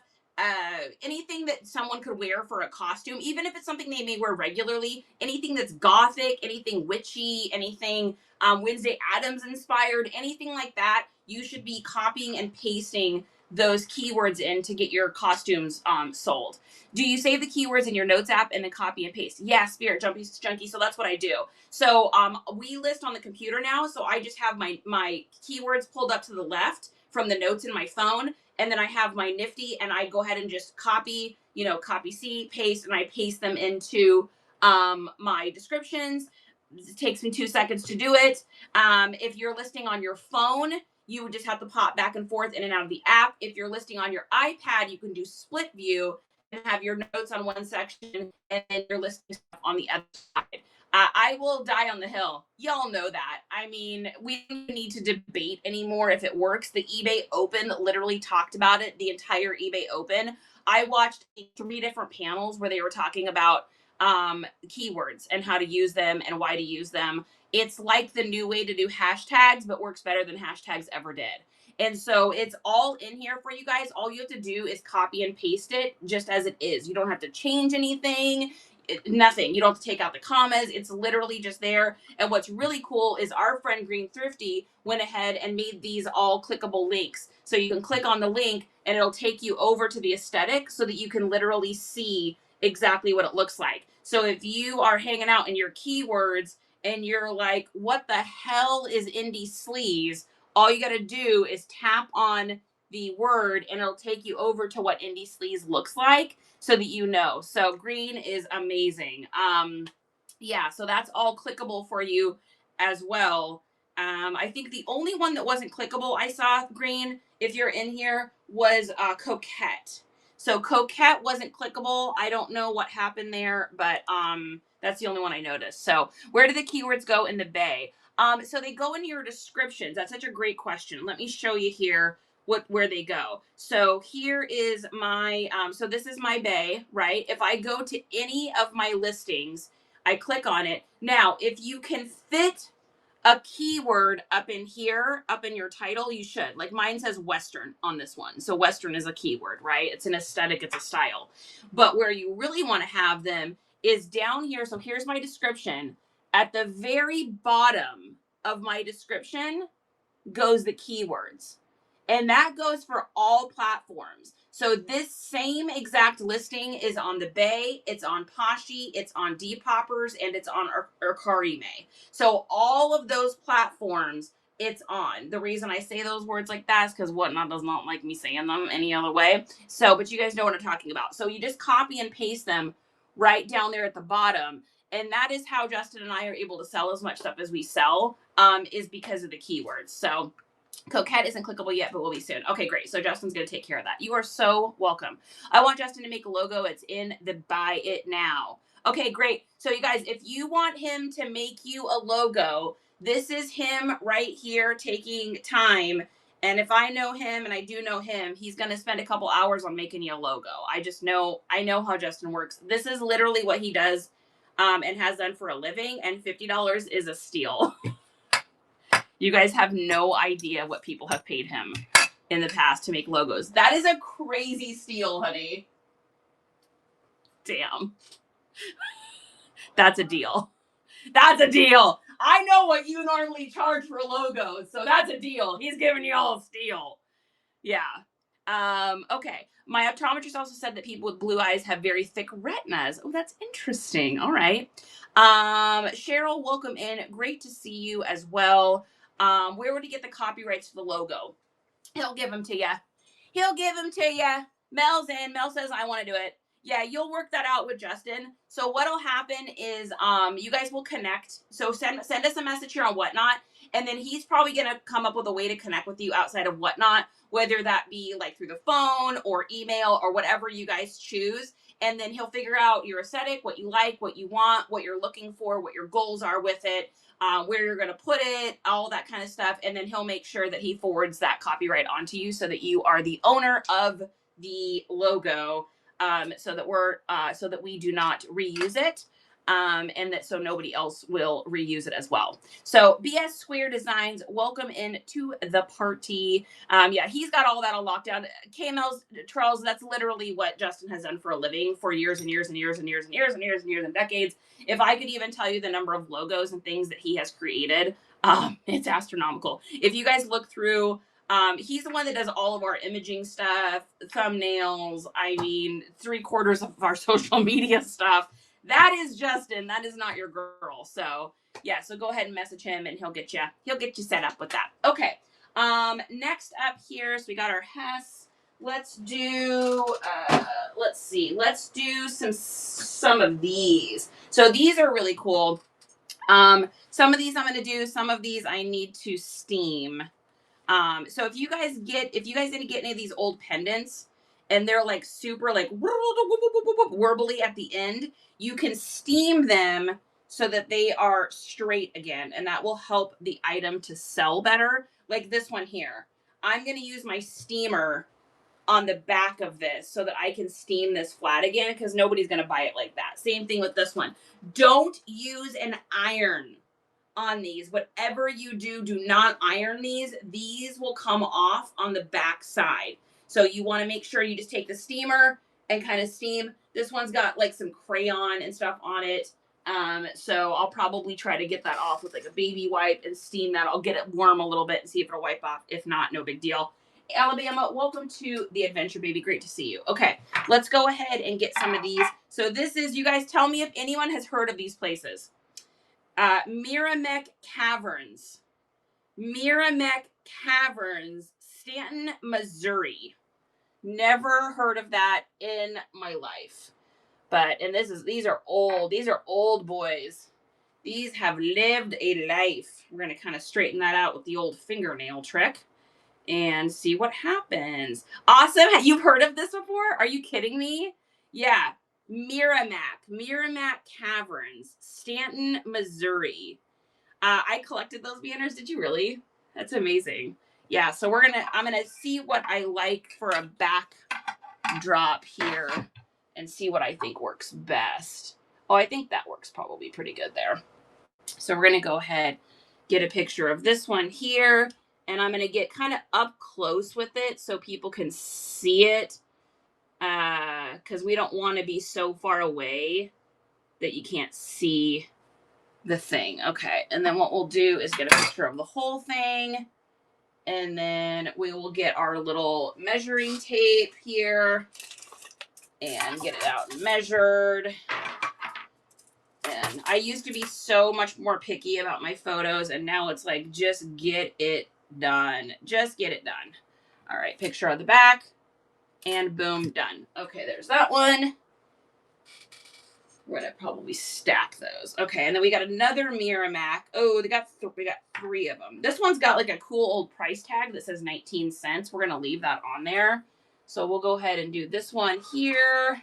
anything that someone could wear for a costume, even if it's something they may wear regularly, anything that's gothic, anything witchy, anything Wednesday Addams inspired, anything like that, you should be copying and pasting those keywords in to get your costumes sold. Do you save the keywords in your notes app and then copy and paste? Yeah, Spirit Junkie. So that's what I do. So we list on the computer now. So I just have my keywords pulled up to the left from the notes in my phone. And then I have my Nifty, and I go ahead and just copy C, paste, and I paste them into my descriptions. It takes me 2 seconds to do it. If you're listing on your phone, you would just have to pop back and forth in and out of the app. If you're listing on your iPad, you can do split view and have your notes on one section and then your listing stuff on the other side. I will die on the hill. Y'all know that. I mean, we don't need to debate anymore if it works. The eBay Open literally talked about it, the entire eBay Open. I watched 3 different panels where they were talking about keywords and how to use them and why to use them. It's like the new way to do hashtags, but works better than hashtags ever did. And so it's all in here for you guys. All you have to do is copy and paste it just as it is. You don't have to change anything. Nothing. You don't have to take out the commas. It's literally just there. And what's really cool is our friend Green Thrifty went ahead and made these all clickable links. So you can click on the link and it'll take you over to the aesthetic so that you can literally see exactly what it looks like. So if you are hanging out in your keywords and you're like, what the hell is indie sleaze? All you got to do is tap on the word and it'll take you over to what indie sleaze looks like so that you know. So Green is amazing. Yeah, so that's all clickable for you as well. I think the only one that wasn't clickable I saw, Green, if you're in here, was Coquette. So Coquette wasn't clickable. I don't know what happened there, but that's the only one I noticed. So where do the keywords go in the bay? So they go in your descriptions. That's such a great question. Let me show you here where they go. So here is my, so this is my bay, right? If I go to any of my listings, I click on it. Now, if you can fit a keyword up in here, up in your title, you should. Like mine says Western on this one. So Western is a keyword, right? It's an aesthetic, it's a style. But where you really want to have them is down here. So here's my description. At the very bottom of my description goes the keywords. And that goes for all platforms. So this same exact listing is on the Bay, it's on Poshy, it's on Depopper's, and it's on Arkarime. So all of those platforms, it's on. The reason I say those words like that is because Whatnot does not like me saying them any other way. So, but you guys know what I'm talking about. So you just copy and paste them right down there at the bottom. And that is how Justin and I are able to sell as much stuff as we sell, is because of the keywords. So Coquette isn't clickable yet, but will be soon. Okay, great. So Justin's going to take care of that. You are so welcome. I want Justin to make a logo. It's in the buy it now. Okay, great. So you guys, if you want him to make you a logo, this is him right here taking time. And if I know him, and I do know him, he's going to spend a couple hours on making you a logo. I know how Justin works. This is literally what he does and has done for a living. And $50 is a steal. You guys have no idea what people have paid him in the past to make logos. That is a crazy steal, honey. Damn. That's a deal. That's a deal. I know what you normally charge for logos, so that's a deal. He's giving you all a steal. Yeah. Okay. My optometrist also said that people with blue eyes have very thick retinas. Oh, that's interesting. All right. Cheryl, welcome in. Great to see you as well. Where would he get the copyrights for the logo? He'll give them to you. He'll give them to you. Mel's in. Mel says, I want to do it. Yeah, you'll work that out with Justin. So what'll happen is you guys will connect. So send us a message here on Whatnot. And then he's probably going to come up with a way to connect with you outside of Whatnot, whether that be like through the phone or email or whatever you guys choose. And then he'll figure out your aesthetic, what you like, what you want, what you're looking for, what your goals are with it, where you're going to put it, all that kind of stuff. And then he'll make sure that he forwards that copyright onto you so that you are the owner of the logo, so that we do not reuse it. And that so nobody else will reuse it as well. So BS Square Designs, welcome in to the party. Yeah, he's got all that on lockdown. KML's Charles, that's literally what Justin has done for a living for years and years and years and years and years and years and years and decades. If I could even tell you the number of logos and things that he has created, it's astronomical. If you guys look through, he's the one that does all of our imaging stuff, thumbnails, I mean, 3/4 of our social media stuff. That is Justin. That is not your girl. So yeah, so go ahead and message him and he'll get you set up with that. Okay. Next up here, so we got our Hess. Let's do some of these. So these are really cool. Some of these I'm gonna do, some of these I need to steam. So if you guys didn't get any of these old pendants and they're like super like warbly at the end, you can steam them so that they are straight again, and that will help the item to sell better. Like this one here. I'm going to use my steamer on the back of this so that I can steam this flat again, because nobody's going to buy it like that. Same thing with this one. Don't use an iron on these. Whatever you do, do not iron these. These will come off on the back side. So you want to make sure you just take the steamer and kind of steam. This one's got like some crayon and stuff on it. So I'll probably try to get that off with like a baby wipe and steam that. I'll get it warm a little bit and see if it'll wipe off. If not, no big deal. Alabama, welcome to the adventure, baby. Great to see you. Okay, let's go ahead and get some of these. So this is, you guys tell me if anyone has heard of these places. Merrimack Caverns. Merrimack Caverns, Stanton, Missouri. Never heard of that in my life. But, and these are old boys. These have lived a life. We're going to kind of straighten that out with the old fingernail trick and see what happens. Awesome. You've heard of this before? Are you kidding me? Yeah. Merrimack Caverns, Stanton, Missouri. I collected those banners. Did you really? That's amazing. Yeah, so I'm gonna see what I like for a backdrop here and see what I think works best. Oh, I think that works probably pretty good there. So we're gonna go ahead, get a picture of this one here, and I'm gonna get kind of up close with it so people can see it. Because we don't want to be so far away that you can't see the thing. Okay, and then what we'll do is get a picture of the whole thing, and then we will get our little measuring tape here and get it out and measured. And I used to be so much more picky about my photos, and now it's like, just get it done. Just get it done. All right, picture of the back. And boom, done. Okay, there's that one. We're gonna probably stack those. Okay, and then we got another Merrimack. Oh, we got 3 of them. This one's got like a cool old price tag that says 19 cents. We're gonna leave that on there. So we'll go ahead and do this one here.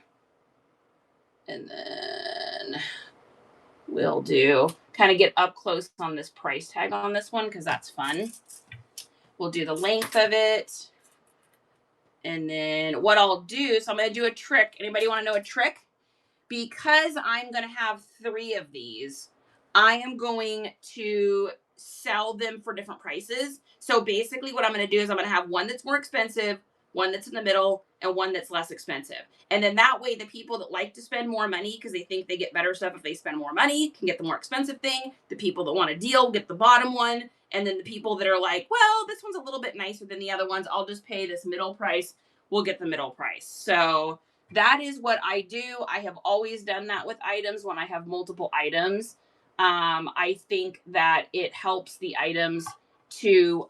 And then we'll do, kind of get up close on this price tag on this one because that's fun. We'll do the length of it. And then what I'll do, so I'm going to do a trick. Anybody want to know a trick? Because I'm going to have 3 of these, I am going to sell them for different prices. So basically what I'm going to do is I'm going to have one that's more expensive, one that's in the middle, and one that's less expensive. And then that way the people that like to spend more money because they think they get better stuff if they spend more money can get the more expensive thing. The people that want a deal get the bottom one. And then the people that are like, well, this one's a little bit nicer than the other ones, I'll just pay this middle price. We'll get the middle price. So that is what I do. I have always done that with items when I have multiple items. I think that it helps the items to,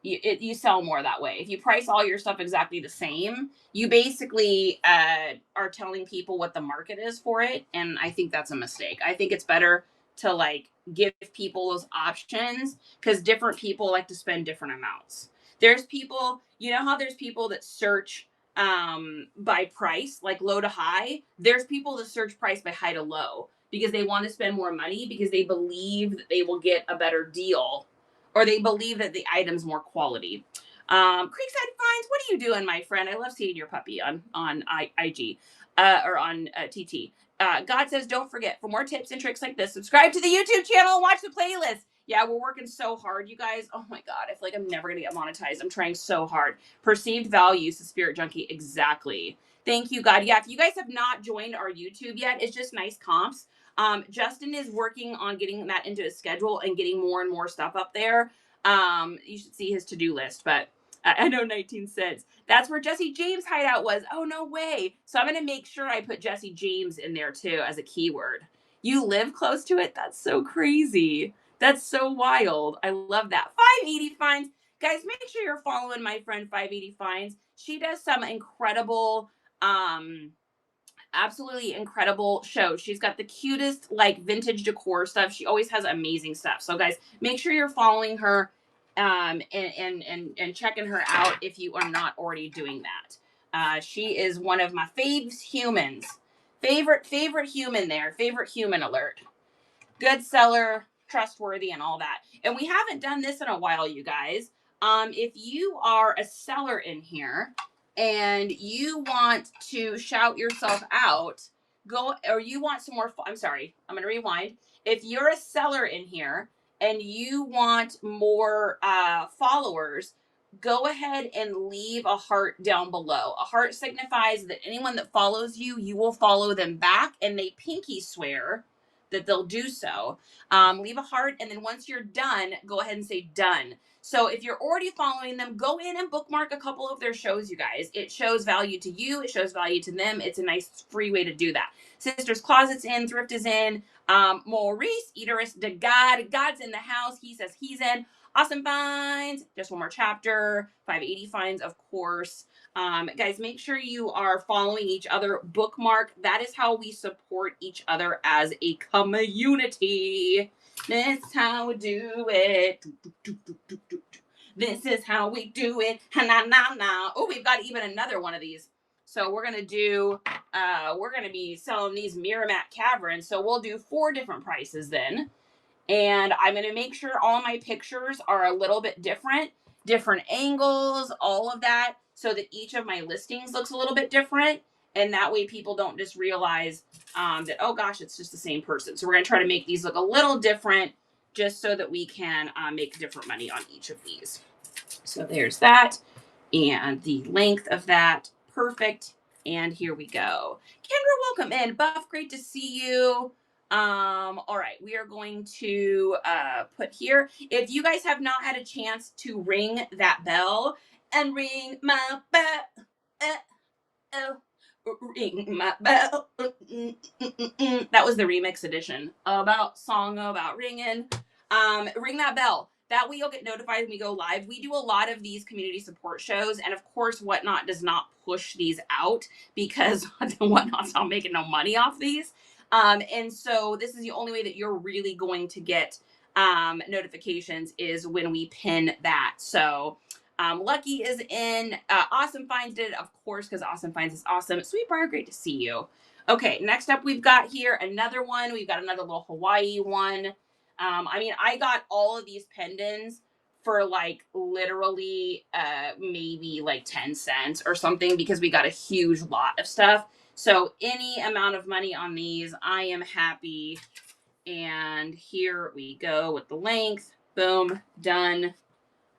you sell more that way. If you price all your stuff exactly the same, you basically are telling people what the market is for it. And I think that's a mistake. I think it's better to like give people those options because different people like to spend different amounts. There's people, you know how there's people that search by price, like low to high. There's people that search price by high to low because they want to spend more money because they believe that they will get a better deal or they believe that the item's more quality. Creekside Finds, what are you doing, my friend? I love seeing your puppy on IG or on TT. God says, don't forget, for more tips and tricks like this, subscribe to the YouTube channel and watch the playlist. Yeah, we're working so hard, you guys. Oh my God, I feel like I'm never going to get monetized. I'm trying so hard. Perceived value, to Spirit Junkie. Exactly. Thank you, God. Yeah, if you guys have not joined our YouTube yet, it's just nice comps. Justin is working on getting that into his schedule and getting more and more stuff up there. You should see his to-do list, but I know 19 cents. That's where Jesse James' hideout was. Oh, no way. So I'm going to make sure I put Jesse James in there too as a keyword. You live close to it? That's so crazy. That's so wild. I love that. 580 Finds. Guys, make sure you're following my friend 580 Finds. She does some incredible, absolutely incredible shows. She's got the cutest, like, vintage decor stuff. She always has amazing stuff. So, guys, make sure you're following her and checking her out if you are not already doing that. She is one of my faves humans. Favorite human there. Favorite human alert. Good seller, trustworthy, and all that. And we haven't done this in a while, you guys. If you are a seller in here and you want to shout yourself out, or you want some more, I'm sorry, I'm going to rewind. if you're a seller in here and you want more followers, go ahead and leave a heart down below. A heart signifies that anyone that follows you, you will follow them back, and they pinky swear that they'll do so. Leave a heart, and then once you're done, go ahead and say done. So if you're already following them, go in and bookmark a couple of their shows, you guys. It shows value to you. It shows value to them. It's a nice free way to do that. Sister's Closet's in. Thrift is in. Maurice, Eaterist de God. God's in the house. He says he's in. Awesome Finds. Just one more chapter. 580 Finds, of course. Guys, make sure you are following each other. Bookmark. That is how we support each other as a community. This is how we do it. This is how we do it. Na. Oh, we've got even another one of these. So we're going to be selling these Miramax Caverns. So we'll do 4 different prices then. And I'm going to make sure all my pictures are a little bit different angles, all of that, so that each of my listings looks a little bit different. And that way people don't just realize that, oh gosh, it's just the same person. So we're going to try to make these look a little different just so that we can make different money on each of these. So there's that. And the length of that. Perfect. And here we go. Kendra, welcome in. Buff, great to see you. All right, we are going to put here. If you guys have not had a chance to ring that bell and ring my bell, ring my bell. That was the remix edition song about ringing. Ring that bell. That way you'll get notified when we go live. We do a lot of these community support shows, and of course, Whatnot does not push these out because Whatnot's not making no money off these. And so this is the only way that you're really going to get notifications is when we pin that. So Lucky is in. Awesome Finds did it, of course, because Awesome Finds is awesome. Sweetbriar, great to see you. Okay, next up we've got here another one. We've got another little Hawaii one. I mean, I got all of these pendants for like literally maybe like 10 cents or something because we got a huge lot of stuff. So any amount of money on these, I am happy. And here we go with the length. Boom, done.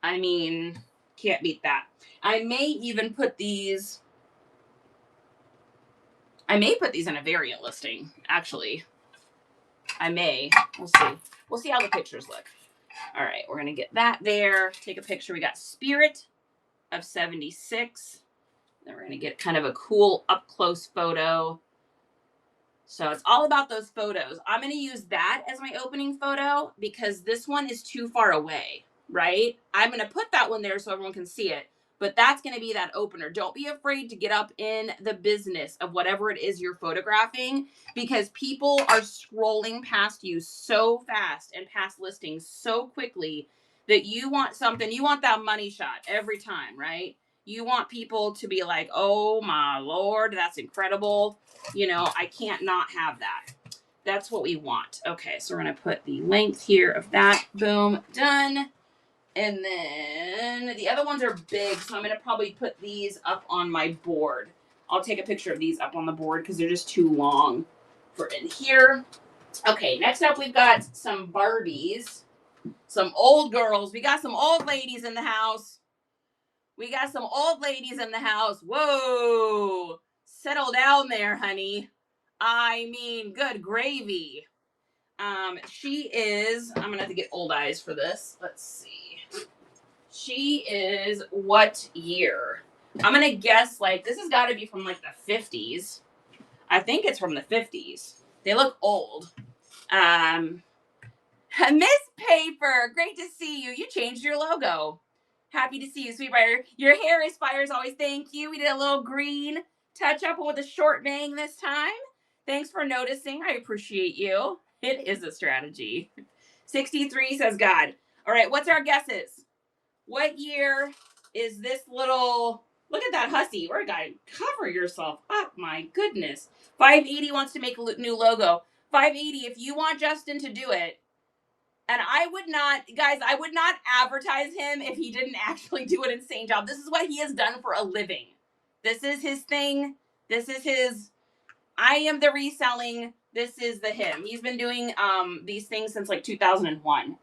I mean, can't beat that. I may even put these. I may put these in a variant listing, actually. I may. We'll see. We'll see how the pictures look. All right, we're going to get that there. Take a picture. We got Spirit of 76. Then we're going to get kind of a cool up-close photo. So it's all about those photos. I'm going to use that as my opening photo because this one is too far away, right? I'm going to put that one there so everyone can see it. But that's going to be that opener. Don't be afraid to get up in the business of whatever it is you're photographing because people are scrolling past you so fast and past listings so quickly that you want something. You want that money shot every time, right? You want people to be like, oh my Lord, that's incredible. You know, I can't not have that. That's what we want. Okay, so we're going to put the length here of that. Boom, done. And then the other ones are big, so I'm going to probably put these up on my board. I'll take a picture of these up on the board because they're just too long for in here. Okay, next up we've got some Barbies. Some old girls. We got some old ladies in the house. Whoa. Settle down there, honey. I mean, good gravy. She is, I'm going to have to get old eyes for this. Let's see. She is what year? I'm going to guess, like, this has got to be from, like, the 50s. I think it's from the 50s. They look old. Miss Paper, great to see you. You changed your logo. Happy to see you, Sweetbriar. Your hair is fire as always. Thank you. We did a little green touch up with a short bang this time. Thanks for noticing. I appreciate you. It is a strategy. 63 says God. All right, what's our guesses? What year is this little... Look at that hussy. We're going to cover yourself up. My goodness. 580 wants to make a new logo. 580, if you want Justin to do it, and I would not advertise him if he didn't actually do an insane job. This is what he has done for a living. This is his thing. I am the reselling. This is him. He's been doing these things since like 2001.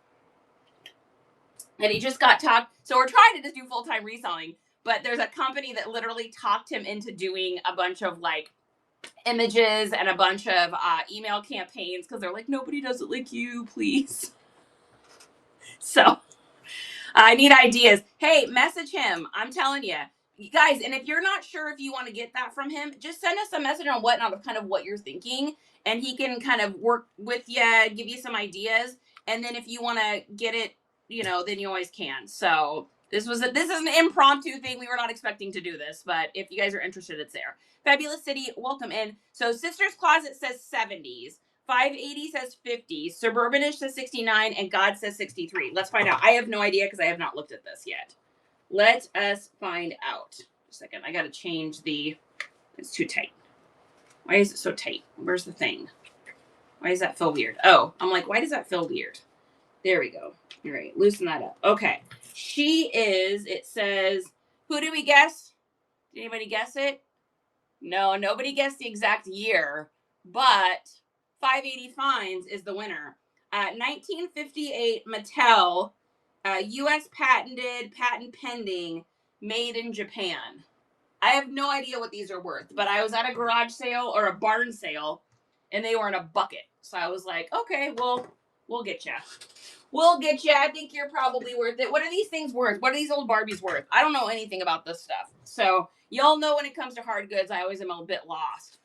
And he just got talked. So we're trying to just do full-time reselling, but there's a company that literally talked him into doing a bunch of like images and a bunch of email campaigns because they're like, nobody does it like you, please. So I need ideas. Hey, message him. I'm telling you. You guys, and if you're not sure if you want to get that from him, just send us a message on whatnot of kind of what you're thinking, and he can kind of work with you, give you some ideas, and then if you want to get it, then you always can. So this is an impromptu thing. We were not expecting to do this, but if you guys are interested, it's there. Fabulous City, welcome in. So Sister's Closet says 70s. 580 says 50, Suburbanish says 69, and God says 63. Let's find out. I have no idea because I have not looked at this yet. Let us find out. Just a second. I got to change it's too tight. Why is it so tight? Where's the thing? Why does that feel weird? Oh, I'm like, why does that feel weird? There we go. All right, loosen that up. Okay. It says, who did we guess? Did anybody guess it? No, nobody guessed the exact year, but 580 Fines is the winner. 1958 Mattel, U.S. patented, patent pending, made in Japan. I have no idea what these are worth, but I was at a garage sale or a barn sale, and they were in a bucket. So I was like, okay, well, we'll get you. We'll get you. I think you're probably worth it. What are these things worth? What are these old Barbies worth? I don't know anything about this stuff. So y'all know when it comes to hard goods, I always am a bit lost.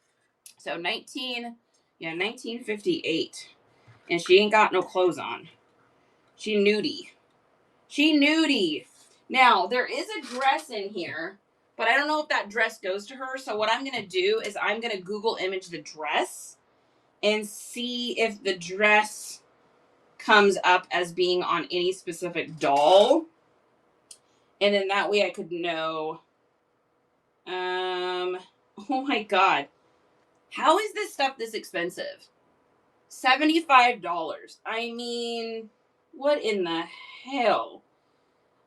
So 1958. And she ain't got no clothes on. She nudie. Now, there is a dress in here, but I don't know if that dress goes to her. So what I'm going to do is I'm going to Google image the dress and see if the dress comes up as being on any specific doll. And then that way I could know. Oh my God. How is this stuff this expensive? $75. I mean, what in the hell?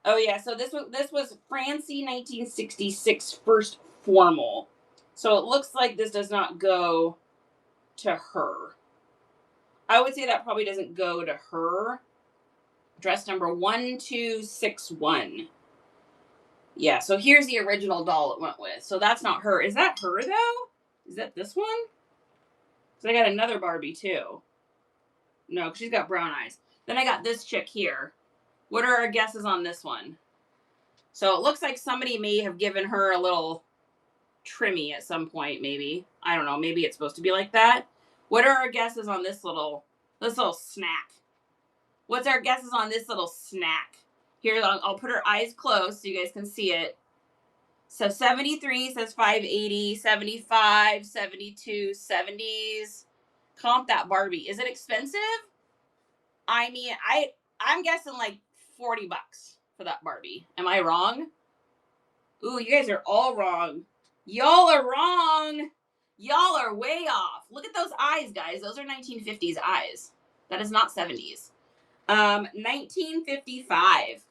Oh yeah, so this was Francie 1966 first formal. So it looks like this does not go to her. I would say that probably doesn't go to her. Dress number 1261. Yeah, so here's the original doll it went with. So that's not her. Is that her though? Is that this one? So I got another Barbie too. No, because she's got brown eyes. Then I got this chick here. What are our guesses on this one? So it looks like somebody may have given her a little trimmy at some point, maybe. I don't know. Maybe it's supposed to be like that. What are our guesses on this little snack? What's our guesses on this little snack? Here, I'll put her eyes closed so you guys can see it. So 73 says 580, 75, 72, 70s. Comp that Barbie. Is it expensive? I mean, I'm guessing like $40 for that Barbie. Am I wrong? Ooh, you guys are all wrong. Y'all are wrong. Y'all are way off. Look at those eyes, guys. Those are 1950s eyes. That is not 70s. 1955.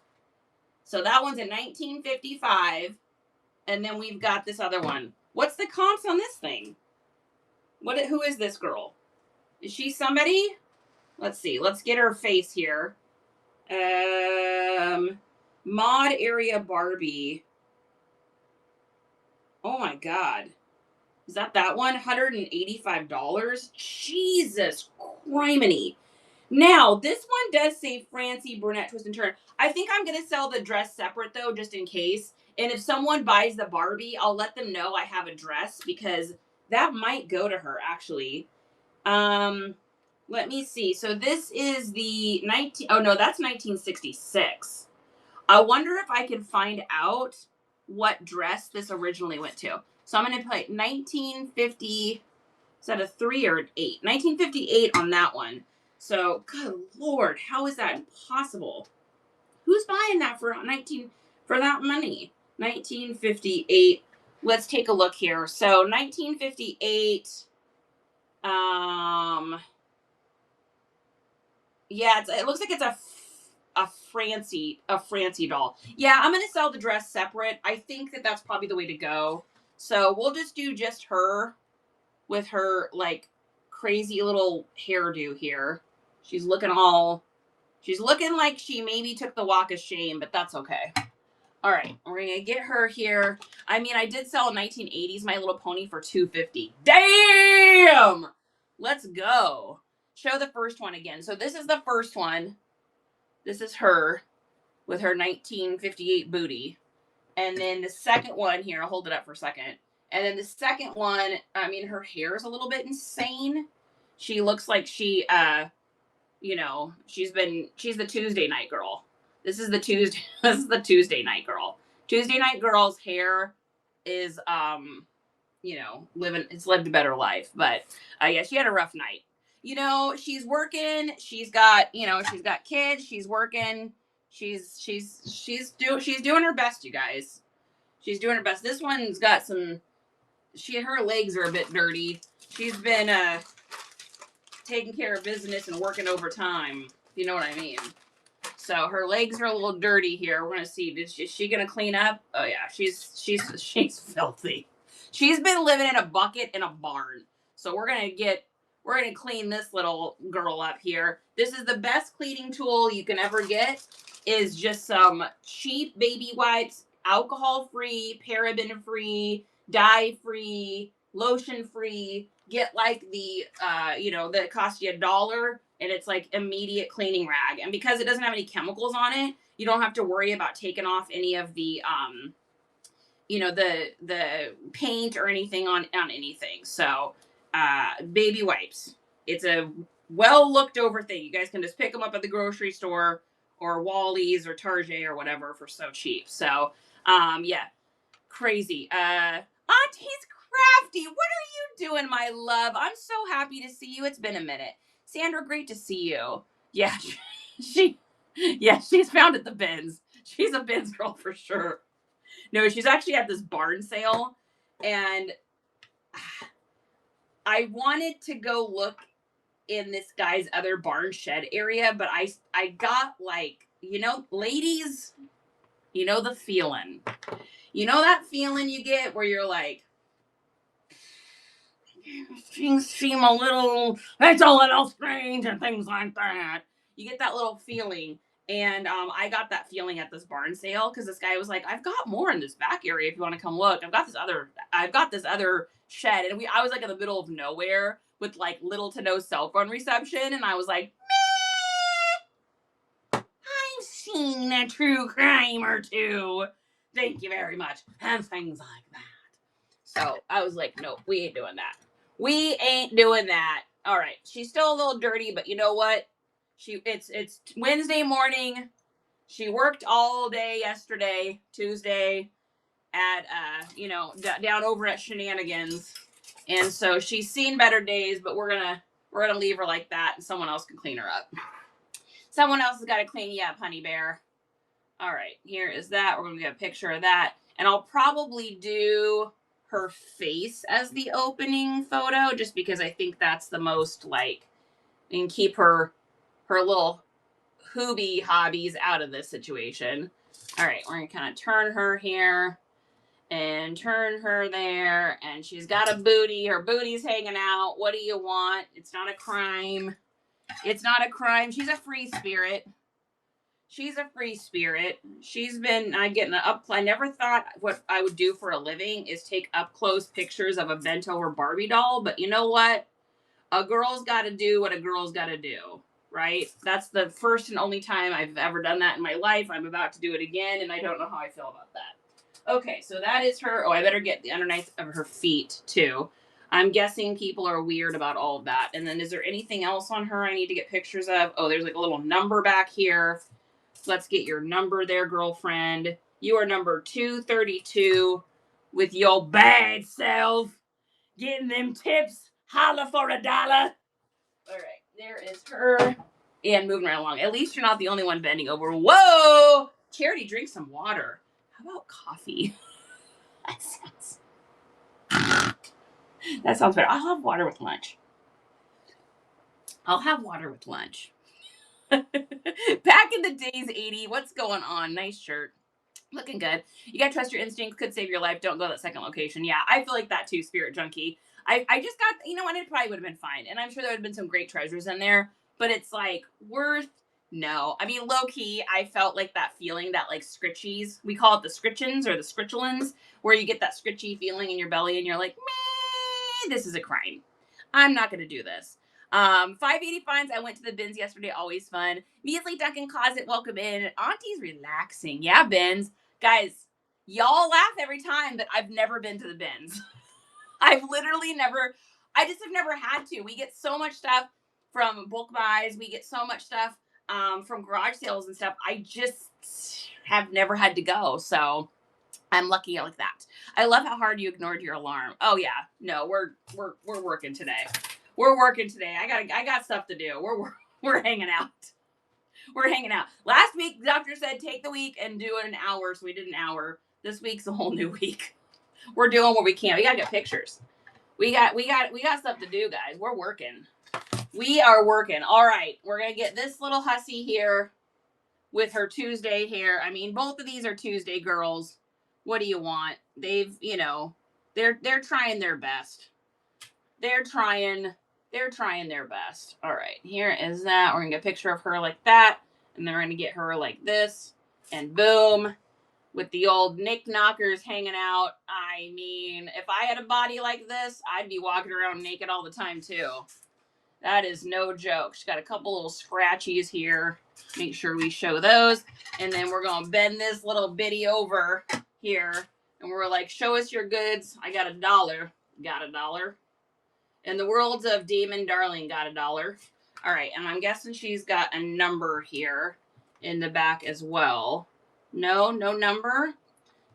So that one's in 1955. And then we've got this other one. What's the comps on this thing? Who is this girl? Is she somebody? Let's see. Let's get her face here. Mod area Barbie. Oh my God. Is that one? $185? Jesus criminy. Now, this one does say Francie Brunette Twist and Turn. I think I'm going to sell the dress separate though, just in case. And if someone buys the Barbie, I'll let them know I have a dress because that might go to her actually. Let me see. So this is the that's 1966. I wonder if I can find out what dress this originally went to. So I'm going to put 1950. Is that a 3 or an 8? 1958 on that one. So, good Lord, how is that possible? Who's buying that for that money? 1958. Let's take a look here. So, 1958. Yeah, it looks like it's a Francie doll. Yeah, I'm gonna sell the dress separate. I think that's probably the way to go. So we'll just do just her with her like crazy little hairdo here. She's looking like she maybe took the walk of shame, but that's okay. All right, we're gonna get her here. I mean, I did sell a 1980s My Little Pony for $250. Damn! Let's go. Show the first one again. So this is the first one. This is her with her 1958 booty. And then the second one here, I'll hold it up for a second. And then the second one, I mean, her hair is a little bit insane. She looks like she, you know, she's the Tuesday night girl. This is the Tuesday night girl. Tuesday night girl's hair is, you know, it's lived a better life. But, yeah, she had a rough night. You know, she's working. She's got kids. She's working. She's doing her best, you guys. She's doing her best. This one's got her legs are a bit dirty. She's been taking care of business and working overtime. If you know what I mean. So her legs are a little dirty here. We're gonna see. Is she gonna clean up? Oh yeah, she's filthy. She's been living in a bucket in a barn. So we're gonna clean this little girl up here. This is the best cleaning tool you can ever get. Is just some cheap baby wipes, alcohol-free, paraben-free, dye-free, lotion-free. Get like the, that costs you $1 and it's like immediate cleaning rag. And because it doesn't have any chemicals on it, you don't have to worry about taking off any of the, the paint or anything on anything. So, baby wipes. It's a well looked over thing. You guys can just pick them up at the grocery store or Wally's or Target or whatever for so cheap. So, yeah, crazy. Auntie's Crafty, what are you doing, my love? I'm so happy to see you. It's been a minute. Sandra, great to see you. Yeah, she's found at the bins. She's a bins girl for sure. No, she's actually at this barn sale, and I wanted to go look in this guy's other barn shed area, but I got like, ladies, the feeling. You know that feeling you get where you're like, things seem it's a little strange and things like that. You get that little feeling. And I got that feeling at this barn sale because this guy was like, I've got more in this back area if you want to come look. I've got this other shed. And I was like in the middle of nowhere with like little to no cell phone reception. And I was like, meh, I've seen a true crime or two. Thank you very much. And things like that. So I was like, no, we ain't doing that. We ain't doing that. All right. She's still a little dirty, but you know what? It's Wednesday morning. She worked all day yesterday, Tuesday, at down over at Shenanigans, and so she's seen better days. But we're gonna leave her like that, and someone else can clean her up. Someone else has got to clean you up, honey bear. All right, here is that. We're gonna get a picture of that, and I'll probably do her face as the opening photo, just because I think that's the most and keep her little hoobie hobbies out of this situation. All right, we're gonna kind of turn her here and turn her there, and she's got a booty. Her booty's hanging out. What do you want? It's not a crime. It's not a crime. She's a free spirit. She's a free spirit. She's been getting I never thought what I would do for a living is take up close pictures of a bent over Barbie doll, but you know what? A girl's got to do what a girl's got to do. Right? That's the first and only time I've ever done that in my life. I'm about to do it again, and I don't know how I feel about that. Okay, so that is her. Oh, I better get the underneath of her feet, too. I'm guessing people are weird about all of that. And then is there anything else on her I need to get pictures of? Oh, there's like a little number back here. Let's get your number there, girlfriend. You are number 232 with your bad self. Getting them tips. Holla for $1. All right. There is her. And moving right along. At least you're not the only one bending over. Whoa! Charity, drink some water. How about coffee? That sounds better. I'll have water with lunch. Back in the days, 80. What's going on? Nice shirt. Looking good. You gotta trust your instincts. Could save your life. Don't go to that second location. Yeah, I feel like that too, Spirit Junkie. I just got, you know what, it probably would have been fine. And I'm sure there would have been some great treasures in there, but it's like worth, no. I mean, low key, I felt like that feeling that like scritchies, we call it the scritchins or the scritchelins, where you get that scritchy feeling in your belly and you're like, meh, this is a crime. I'm not going to do this. 580 finds. I went to the bins yesterday. Always fun. Measly Duncan Closet. Welcome in. Auntie's relaxing. Yeah, bins. Guys, y'all laugh every time, but I've never been to the bins. I've literally never, I just have never had to. We get so much stuff from bulk buys. We get so much stuff from garage sales and stuff. I just have never had to go. So I'm lucky like that. I love how hard you ignored your alarm. Oh yeah. No, we're working today. We're working today. I got stuff to do. We're hanging out. We're hanging out. Last week, the doctor said take the week and do an hour. So we did an hour. This week's a whole new week. We're doing what we can. We gotta get pictures. We got stuff to do, guys. We're working. We are working. All right. We're gonna get this little hussy here with her Tuesday hair. I mean, both of these are Tuesday girls. What do you want? They've, you know, they're trying their best. They're trying their best. All right. Here is that. We're gonna get a picture of her like that, and then we're gonna get her like this, and boom. With the old Nick Knockers hanging out. I mean, if I had a body like this, I'd be walking around naked all the time too. That is no joke. She's got a couple little scratchies here. Make sure we show those. And then we're going to bend this little bitty over here. And we're like, show us your goods. I got $1. Got $1. In the worlds of Demon Darling, got $1. All right. And I'm guessing she's got a number here in the back as well. No number.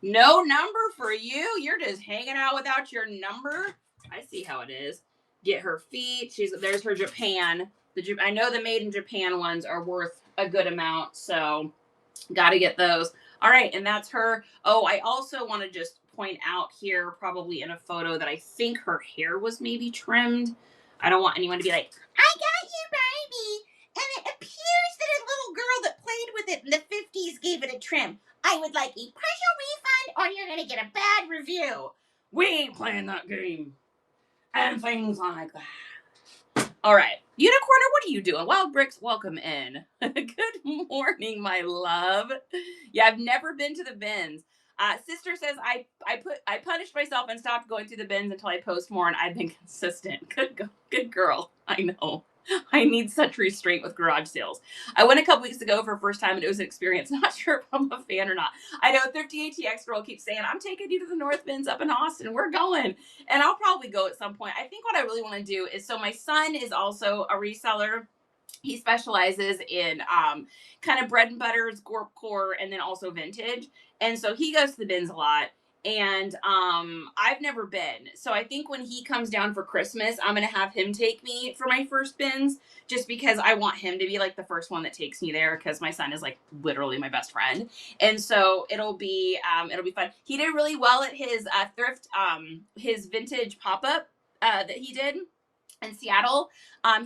No number for you. You're just hanging out without your number. I see how it is. Get her feet. There's her Japan. I know the made in Japan ones are worth a good amount, so got to get those. All right, and that's her. Oh, I also want to just point out here, probably in a photo, that I think her hair was maybe trimmed. I don't want anyone to be like, I got you, Barbie. And it appears that a little girl that played with it in the 50s gave it a trim. I would like a partial refund or you're going to get a bad review. We ain't playing that game. And things like that. All right. Unicorner, what are you doing? Wild Bricks, welcome in. Good morning, my love. Yeah, I've never been to the bins. Sister says, I punished myself and stopped going to the bins until I post more, and I've been consistent. Good girl. I know. I need such restraint with garage sales. I went a couple weeks ago for the first time, and it was an experience. Not sure if I'm a fan or not. I know 38TX girl keeps saying, I'm taking you to the North Bins up in Austin. We're going. And I'll probably go at some point. I think what I really want to do is, so my son is also a reseller. He specializes in kind of bread and butters, Gorp Core, and then also vintage. And so he goes to the bins a lot. And I've never been. So I think when he comes down for Christmas, I'm going to have him take me for my first bins, just because I want him to be like the first one that takes me there, because my son is like literally my best friend. And so it'll be fun. He did really well at his thrift, his vintage pop-up that he did in Seattle.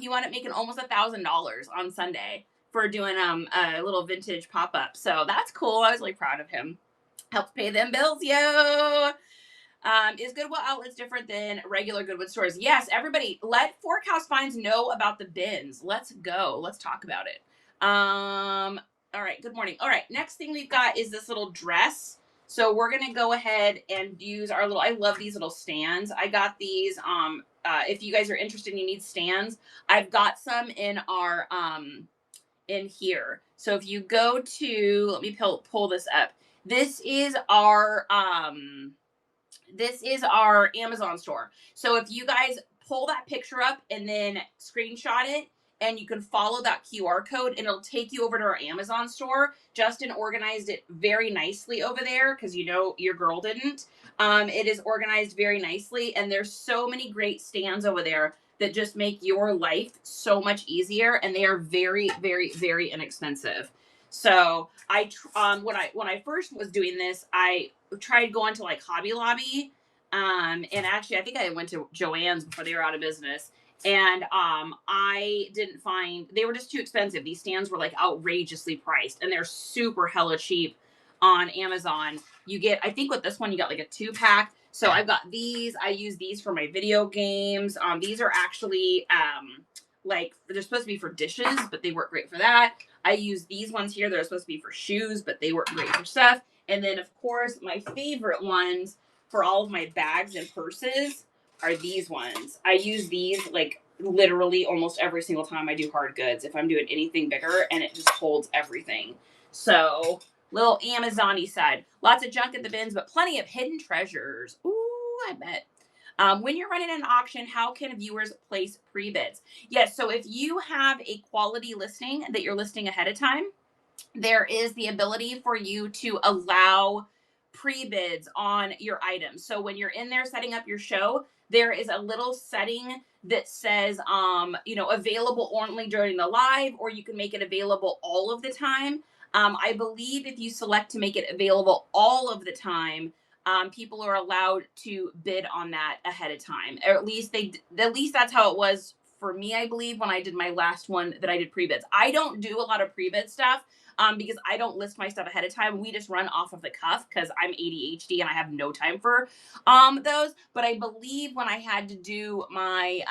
He wound up making almost $1,000 on Sunday for doing a little vintage pop-up. So that's cool. I was really proud of him. Helps pay them bills, yo. Is Goodwill outlets different than regular Goodwill stores? Yes, everybody, let Fork House Finds know about the bins. Let's go. Let's talk about it. All right, good morning. All right, next thing we've got is this little dress. So we're going to go ahead and use our little, I love these little stands. I got these, if you guys are interested and you need stands, I've got some in our, in here. So if you go to, let me pull this up. This is our Amazon store. So if you guys pull that picture up and then screenshot it, and you can follow that QR code, and it'll take you over to our Amazon store. Justin organized it very nicely over there, because you know your girl didn't. It is organized very nicely, and there's so many great stands over there that just make your life so much easier, and they are very, very, very inexpensive. So when I first was doing this, I tried going to like Hobby Lobby, and actually I think I went to Joann's before they were out of business, and I didn't find, they were just too expensive. These stands were like outrageously priced, and they're super hella cheap on Amazon. You get, I think with this one you got like a 2-pack. So I've got these. I use these for my video games. These are actually like they're supposed to be for dishes, but they work great for that. I use these ones here. They're supposed to be for shoes, but they work great for stuff. And then of course my favorite ones for all of my bags and purses are these ones. I use these like literally almost every single time I do hard goods if I'm doing anything bigger, and it just holds everything. So little Amazon-y side. Lots of junk at the bins, but plenty of hidden treasures. Ooh, I bet. When you're running an auction, how can viewers place pre-bids? Yes, so if you have a quality listing that you're listing ahead of time, there is the ability for you to allow pre-bids on your items. So when you're in there setting up your show, there is a little setting that says, available only during the live, or you can make it available all of the time. I believe if you select to make it available all of the time, people are allowed to bid on that ahead of time, or at least that's how it was for me. I believe when I did my last one that I did pre-bids. I don't do a lot of pre-bid stuff. Because I don't list my stuff ahead of time. We just run off of the cuff because I'm ADHD and I have no time for those. But I believe when I had to do my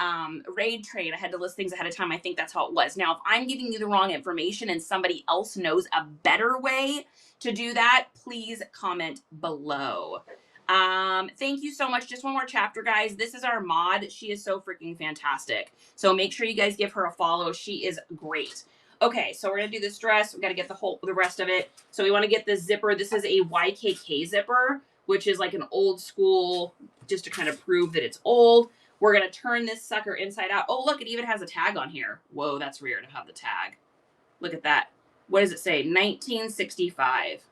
raid trade, I had to list things ahead of time. I think that's how it was. Now, if I'm giving you the wrong information and somebody else knows a better way to do that, please comment below. Thank you so much. Just one more chapter, guys. This is our mod. She is so freaking fantastic. So make sure you guys give her a follow. She is great. Okay, so we're gonna do this dress. We gotta get the rest of it. So we want to get this zipper. This is a YKK zipper, which is like an old school, just to kind of prove that it's old. We're gonna turn this sucker inside out. Oh, look, it even has a tag on here. Whoa, that's weird to have the tag. Look at that. What does it say? 1965.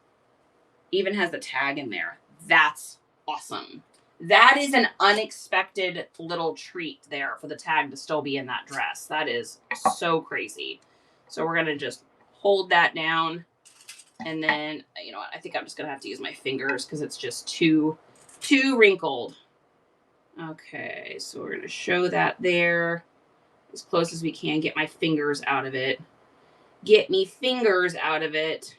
Even has the tag in there. That's awesome. That is an unexpected little treat there for the tag to still be in that dress. That is so crazy. So we're going to just hold that down. And then, you know what? I think I'm just going to have to use my fingers because it's just too wrinkled. Okay, so we're going to show that there as close as we can. Get my fingers out of it. Get me fingers out of it.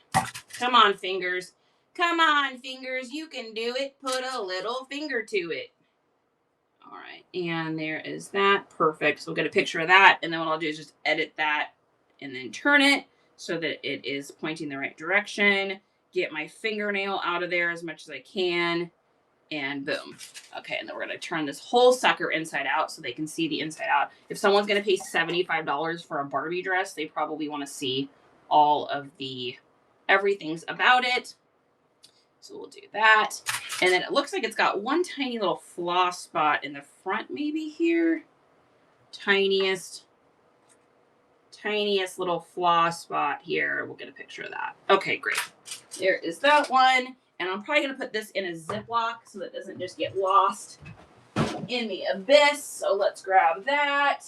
Come on, fingers. Come on, fingers. You can do it. Put a little finger to it. All right, and there is that. Perfect. So we'll get a picture of that. And then what I'll do is just edit that and then turn it so that it is pointing the right direction. Get my fingernail out of there as much as I can. And boom. Okay, and then we're going to turn this whole sucker inside out so they can see the inside out. If someone's going to pay $75 for a Barbie dress, they probably want to see all of the everything's about it. So we'll do that. And then it looks like it's got one tiny little flaw spot in the front maybe here. Tiniest little flaw spot here. We'll get a picture of that. Okay, great. There is that one. And I'm probably going to put this in a Ziploc so that it doesn't just get lost in the abyss. So let's grab that.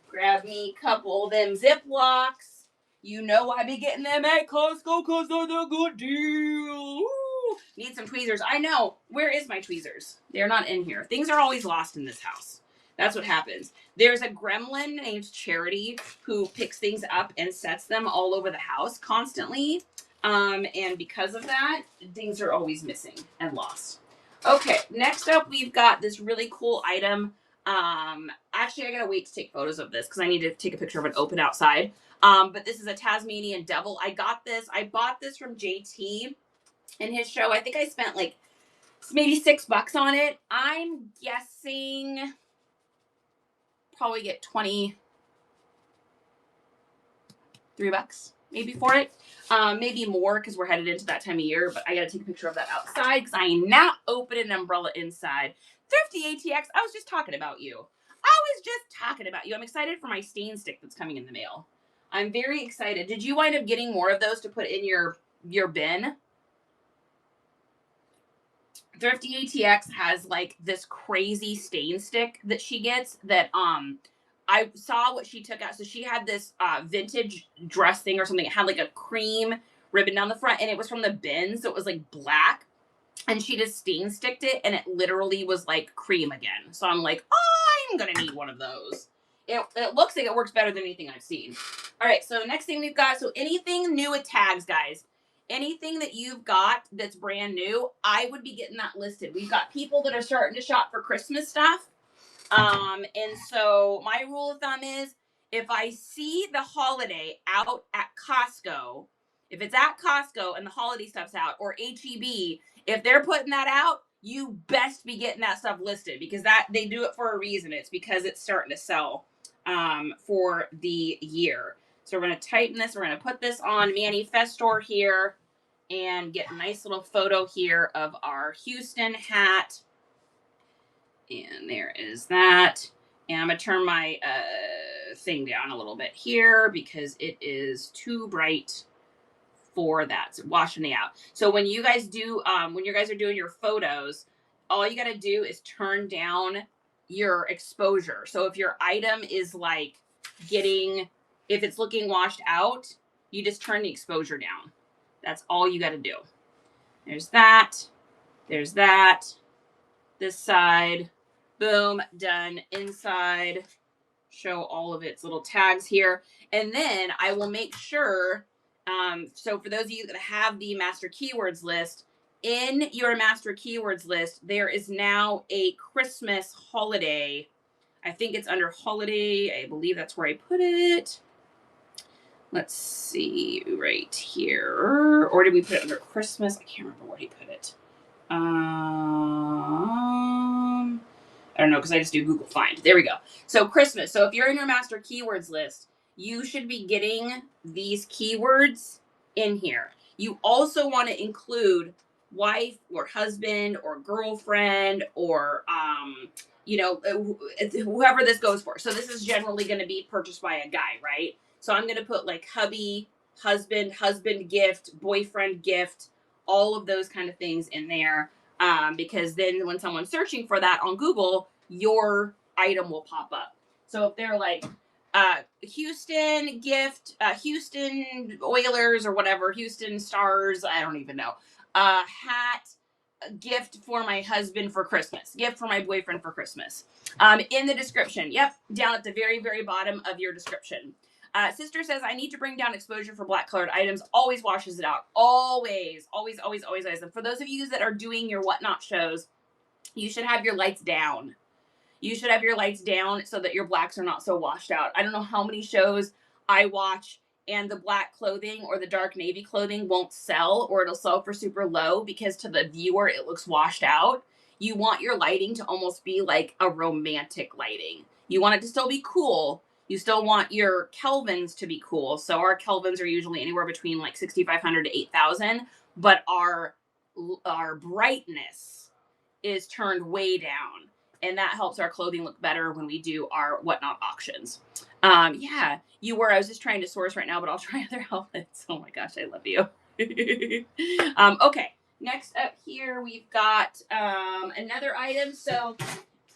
Grab me a couple of them Ziplocs. You know I be getting them at Costco because they're the good deal. Woo! Need some tweezers. I know. Where is my tweezers? They're not in here. Things are always lost in this house. That's what happens. There's a gremlin named Charity who picks things up and sets them all over the house constantly. And because of that, things are always missing and lost. Okay, next up, we've got this really cool item. Actually, I gotta wait to take photos of this because I need to take a picture of it open outside. But this is a Tasmanian devil. I bought this from JT in his show. I think I spent like maybe $6 on it. I'm guessing probably get $23 maybe for it. Maybe more because we're headed into that time of year, but I gotta take a picture of that outside because I am not opening an umbrella inside. Thrifty ATX, I was just talking about you. I'm excited for my stain stick that's coming in the mail. I'm very excited. Did you wind up getting more of those to put in your bin? Thrifty ATX has like this crazy stain stick that she gets that I saw what she took out. So she had this vintage dress thing or something. It had like a cream ribbon down the front and it was from the bin. So it was like black and she just stain sticked it and it literally was like cream again. So I'm like, oh, I'm going to need one of those. It looks like it works better than anything I've seen. All right. So next thing we've got. So anything new with tags, guys. anything that you've got that's brand new, I would be getting that listed. We've got people that are starting to shop for Christmas stuff. And so my rule of thumb is if I see the holiday out at Costco, if it's at Costco and the holiday stuff's out, or HEB, if they're putting that out, you best be getting that stuff listed, because that they do it for a reason. It's because it's starting to sell for the year. So we're going to tighten this. We're going to put this on Manifestor here and get a nice little photo here of our Houston hat. And there is that. And I'm going to turn my thing down a little bit here because it is too bright for that. So washing it out. So when you guys do, when you guys are doing your photos, all you got to do is turn down your exposure. So if your item is like getting, if it's looking washed out, you just turn the exposure down. That's all you got to do. There's that. There's that. This side. Boom. Done. Inside. Show all of its little tags here. And then I will make sure, so for those of you that have the master keywords list, in your master keywords list, there is now a Christmas holiday. I think it's under holiday. I believe that's where I put it. Let's see, right here. Or did we put it under Christmas? I can't remember where he put it. I don't know, because I just do Google Find. There we go. So Christmas. So if you're in your master keywords list, you should be getting these keywords in here. You also want to include wife or husband or girlfriend or, whoever this goes for. So this is generally going to be purchased by a guy, right? So I'm going to put like hubby, husband gift, boyfriend gift, all of those kind of things in there. Because then when someone's searching for that on Google, your item will pop up. So if they're like, Houston gift, Houston Oilers or whatever, Houston Stars, I don't even know, hat, gift for my husband for Christmas, gift for my boyfriend for Christmas, in the description. Yep. Down at the very, very bottom of your description. Sister says, I need to bring down exposure for black colored items. Always washes it out. Always. And for those of you that are doing your whatnot shows, you should have your lights down. You should have your lights down so that your blacks are not so washed out. I don't know how many shows I watch and the black clothing or the dark navy clothing won't sell, or it'll sell for super low because to the viewer it looks washed out. You want your lighting to almost be like a romantic lighting. You want it to still be cool. You still want your kelvins to be cool. So our kelvins are usually anywhere between like 6,500 to 8,000, but our brightness is turned way down. And that helps our clothing look better when we do our whatnot auctions. Yeah, you were. I was just trying to source right now, but I'll try other outlets. Oh my gosh, I love you. Okay, next up here, we've got another item. So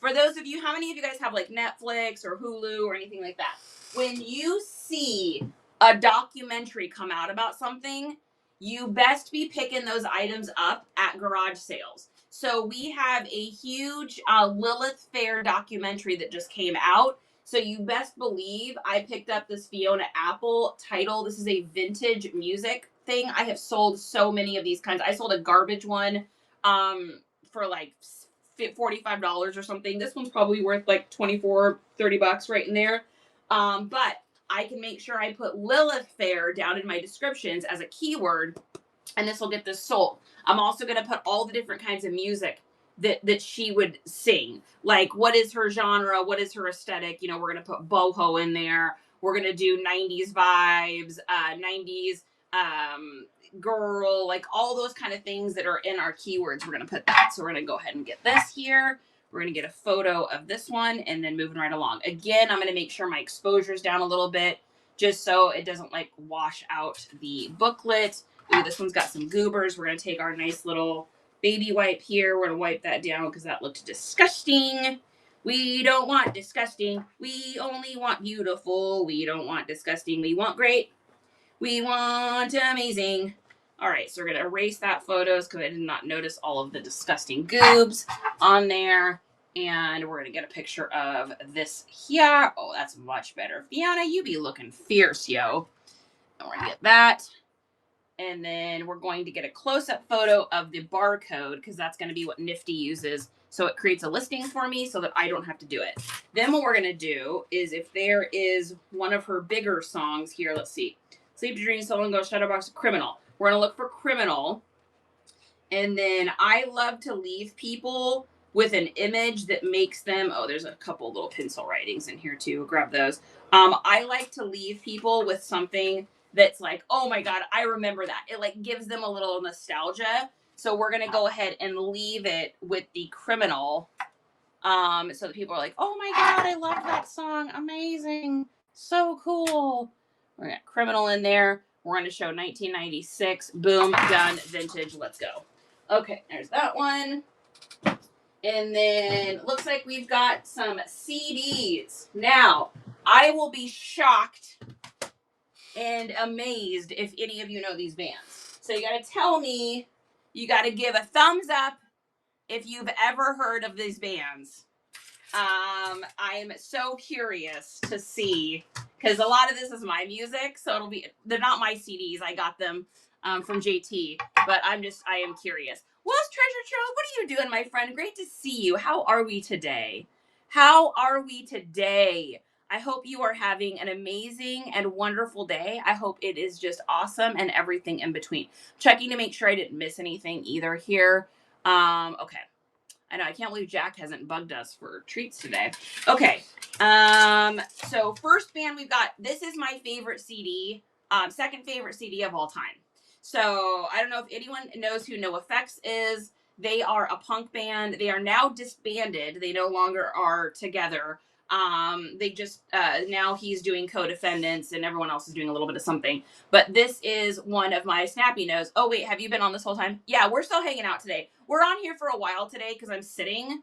for those of you, how many of you guys have like Netflix or Hulu or anything like that? When you see a documentary come out about something, you best be picking those items up at garage sales. So we have a huge Lilith Fair documentary that just came out. So you best believe I picked up this Fiona Apple title. This is a vintage music thing. I have sold so many of these kinds. I sold a garbage one for like $45 or something. This one's probably worth like $24, $30 right in there. But I can make sure I put Lilith Fair down in my descriptions as a keyword, and this will get this sold. I'm also going to put all the different kinds of music that she would sing. Like, what is her genre? What is her aesthetic? You know, we're going to put boho in there. We're going to do 90s vibes, 90s girl, like all those kind of things that are in our keywords. We're going to put that. So we're going to go ahead and get this here. We're going to get a photo of this one and then moving right along. Again, I'm going to make sure my exposure's down a little bit just so it doesn't like wash out the booklet. Ooh, this one's got some goobers. We're going to take our nice little baby wipe here. We're going to wipe that down because that looked disgusting. We don't want disgusting. We only want beautiful. We don't want disgusting. We want great. We want amazing. All right, so we're going to erase that photos because I did not notice all of the disgusting goobs on there. And we're going to get a picture of this here. Oh, that's much better. Fiona, you be looking fierce, yo. And we're going to get that. And then we're going to get a close-up photo of the barcode because that's going to be what Nifty uses. So it creates a listing for me so that I don't have to do it. Then what we're going to do is if there is one of her bigger songs here, let's see. Sleep to Dream, Soul and Go, Shadowbox, Criminal. We're going to look for Criminal. And then I love to leave people with an image that makes them, oh, there's a couple little pencil writings in here too. Grab those. I like to leave people with something that's like, oh my God, I remember that. It like gives them a little nostalgia. So we're going to go ahead and leave it with the Criminal. So that people are like, oh my God, I love that song. Amazing. So cool. We're going to Criminal in there. We're going to show 1996. Boom, done, vintage. Let's go. Okay, there's that one. And then looks like we've got some CDs. Now, I will be shocked and amazed if any of you know these bands. So you got to tell me, you got to give a thumbs up if you've ever heard of these bands. I'm so curious to see, because a lot of this is my music, so they're not my CDs. I got them from JT, but I am curious. Wells Treasure Trove, what are you doing, my friend? Great to see you. How are we today? I hope you are having an amazing and wonderful day. I hope it is just awesome and everything in between. Checking to make sure I didn't miss anything either here. Okay. I know, I can't believe Jack hasn't bugged us for treats today. Okay. So first band we've got, this is my favorite CD, second favorite CD of all time. So I don't know if anyone knows who NoFX is. They are a punk band. They are now disbanded. They no longer are together. They just, now he's doing co-defendants and everyone else is doing a little bit of something. But this is one of my Snappy Nose. Oh wait, have you been on this whole time? Yeah, we're still hanging out today. We're on here for a while today because I'm sitting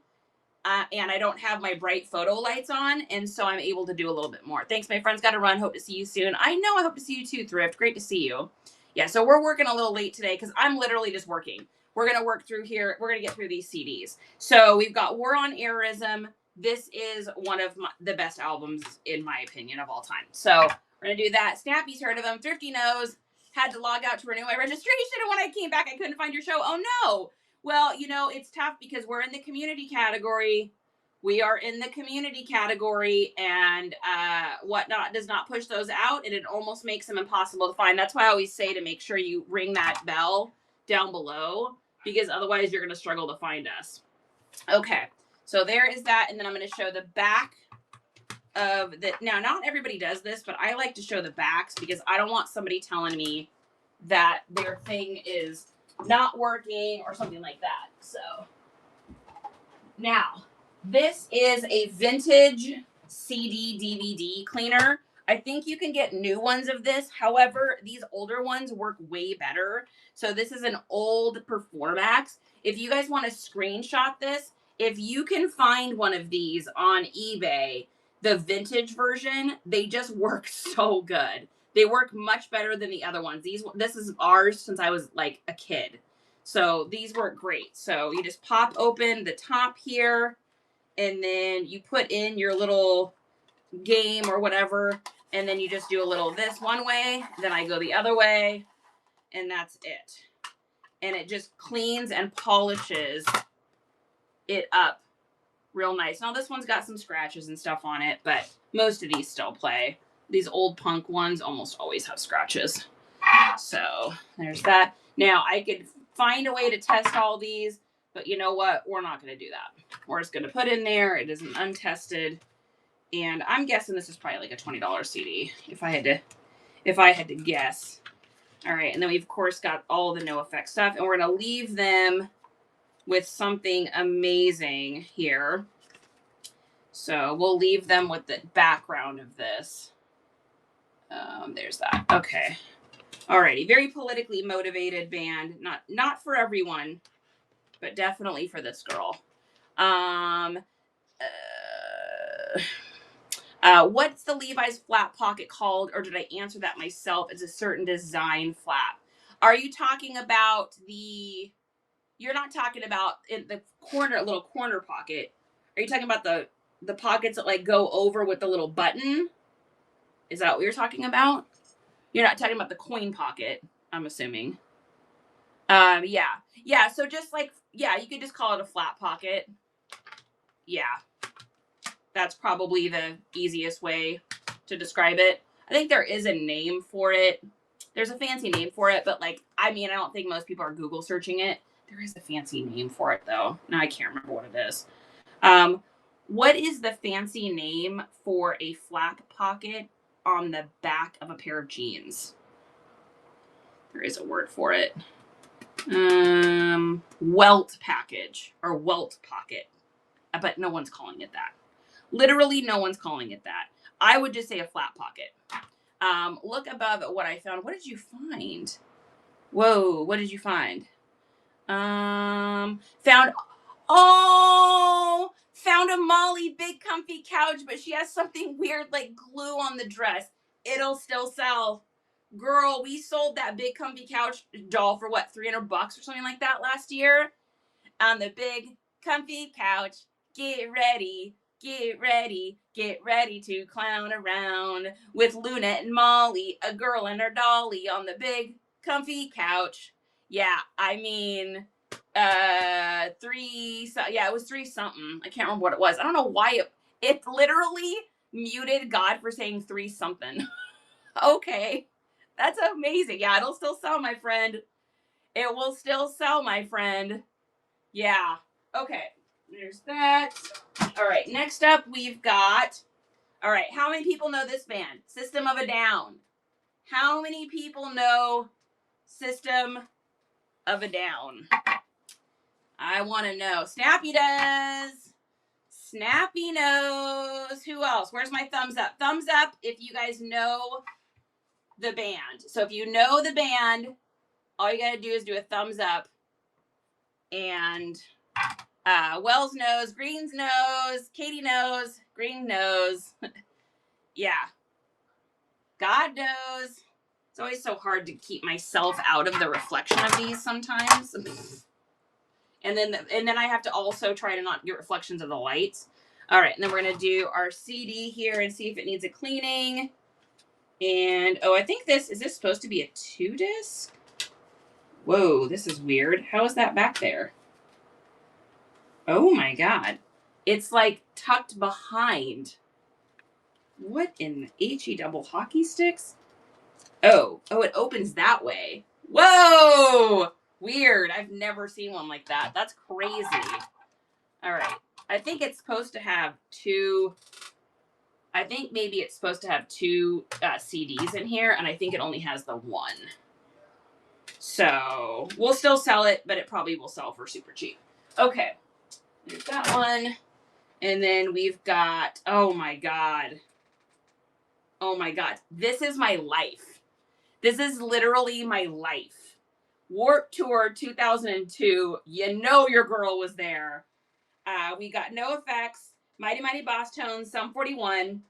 and I don't have my bright photo lights on. And so I'm able to do a little bit more. Thanks, my friends. Got to run. Hope to see you soon. I know. I hope to see you too, Thrift. Great to see you. Yeah, so we're working a little late today because I'm literally just working. We're going to work through here. We're going to get through these CDs. So we've got War on Airism. This is one of the best albums, in my opinion, of all time. So we're going to do that. Snappy's heard of them. Thrifty knows. Had to log out to renew my registration. And when I came back, I couldn't find your show. Oh, no. Well, you know, it's tough because we're in the community category. We are in the community category, and whatnot does not push those out, and it almost makes them impossible to find. That's why I always say to make sure you ring that bell down below, because otherwise you're going to struggle to find us. Okay, so there is that, and then I'm going to show the back of the... Now, not everybody does this, but I like to show the backs because I don't want somebody telling me that their thing is not working or something like that. So, now... This is a vintage CD DVD cleaner. I think you can get new ones of this. However, these older ones work way better. So this is an old Performax. If you guys want to screenshot this, if you can find one of these on eBay, the vintage version, they just work so good. They work much better than the other ones. This is ours since I was like a kid. So these work great. So you just pop open the top here. And then you put in your little game or whatever. And then you just do a little this one way. Then I go the other way. And that's it. And it just cleans and polishes it up real nice. Now this one's got some scratches and stuff on it. But most of these still play. These old punk ones almost always have scratches. So there's that. Now I could find a way to test all these. But you know what? We're not going to do that. We're just going to put in there. It isn't untested. And I'm guessing this is probably like a $20 CD if I had to guess. All right. And then we've, of course, got all the NoFX stuff. And we're going to leave them with something amazing here. So we'll leave them with the background of this. There's that. Okay. All righty. Very politically motivated band. Not for everyone, but definitely for this girl. What's the Levi's flap pocket called? Or did I answer that myself? It's a certain design flap. Are you talking about you're not talking about in the corner, little corner pocket. Are you talking about the pockets that like go over with the little button? Is that what you're talking about? You're not talking about the coin pocket. I'm assuming. Yeah, so just like, yeah, you could just call it a flat pocket. Yeah, that's probably the easiest way to describe it. I think there is a name for it. There's a fancy name for it, but like, I mean, I don't think most people are Google searching it. There is a fancy name for it though. Now I can't remember what it is. What is the fancy name for a flap pocket on the back of a pair of jeans? There is a word for it. Welt package or welt pocket. But no one's calling it that. Literally no one's calling it that. I would just say a flat pocket. Look above at what I found. What did you find? Whoa, what did you find? Found a Molly big comfy couch, but she has something weird like glue on the dress. It'll still sell. Girl, we sold that big comfy couch doll for what, $300 or something like that last year? On the big comfy couch, get ready to clown around with Luna and Molly, a girl and her dolly on the big comfy couch. Yeah, I mean, it was 3 something. I can't remember what it was. I don't know why it literally muted God for saying 3 something. Okay, that's amazing. Yeah, it'll still sell, my friend. It will still sell, my friend. Yeah. Okay. There's that. All right. Next up, we've got. All right. How many people know this band? System of a Down. How many people know System of a Down? I want to know. Snappy does. Snappy knows. Who else? Where's my thumbs up? Thumbs up if you guys know the band. So if you know the band, all you got to do is do a thumbs up. And Wells knows, Greens knows, Katie knows, Green knows. Yeah. God knows. It's always so hard to keep myself out of the reflection of these sometimes. And then I have to also try to not get reflections of the lights. All right, and then we're going to do our CD here and see if it needs a cleaning. And, I think is this supposed to be a 2-disc? Whoa, this is weird. How is that back there? Oh my God. It's like tucked behind. What in the HE double hockey sticks? Oh, it opens that way. Whoa! Weird. I've never seen one like that. That's crazy. All right. I think it's supposed to have 2. I think maybe it's supposed to have 2 CDs in here, and I think it only has the 1. So we'll still sell it, but it probably will sell for super cheap. Okay. There's that one. And then we've got, oh my God. This is my life. This is literally my life. Warped Tour 2002. You know your girl was there. We got No Effects, Mighty Mighty Boss Tones, Sum 41,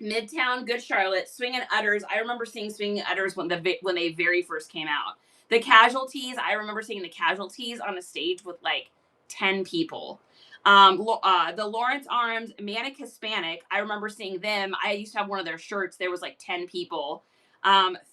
Midtown, Good Charlotte, Swingin' Utters. I remember seeing Swingin' Utters when they very first came out. The Casualties. I remember seeing the Casualties on a stage with like 10 people. The Lawrence Arms, Manic Hispanic. I remember seeing them. I used to have one of their shirts. There was like 10 people.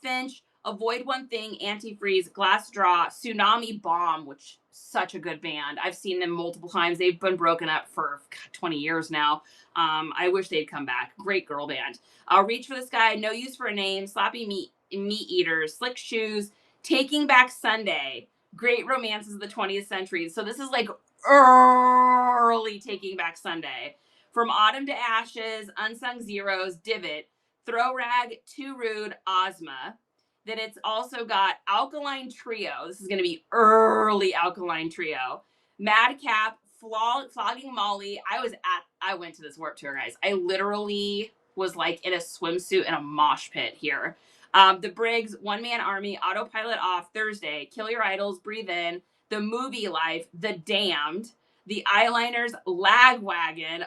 Finch, Avoid One Thing, Antifreeze, Glass Draw, Tsunami Bomb, which such a good band. I've seen them multiple times. They've been broken up for 20 years now. I wish they'd come back. Great girl band. Reach for the Sky, No Use for a Name, Sloppy Meat Eaters, Slick Shoes, Taking Back Sunday, Great Romances of the 20th Century. So this is like early Taking Back Sunday. From Autumn to Ashes, Unsung Zeros, Divot, Throw Rag, Too Rude, Ozma. Then it's also got Alkaline Trio. This is going to be early Alkaline Trio. Madcap, Flogging Molly. I went to this Warped Tour, guys. I literally was like in a swimsuit in a mosh pit here. The Briggs, One Man Army, Autopilot Off, Thursday, Kill Your Idols, Breathe In, The Movie Life, The Damned, The Eyeliners, Lagwagon,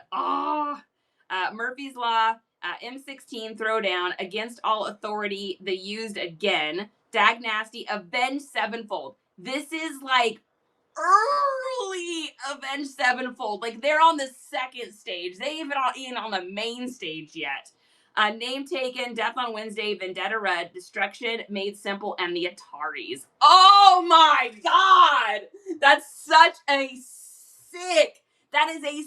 Murphy's Law, M16 Throwdown, Against All Authority, The Used Again, Dag Nasty, Avenged Sevenfold. This is like early Avenged Sevenfold. Like they're on the second stage. They even on the main stage yet. Name Taken, Death on Wednesday, Vendetta Red, Destruction, Made Simple, and the Ataris. Oh my God! That's such a that is a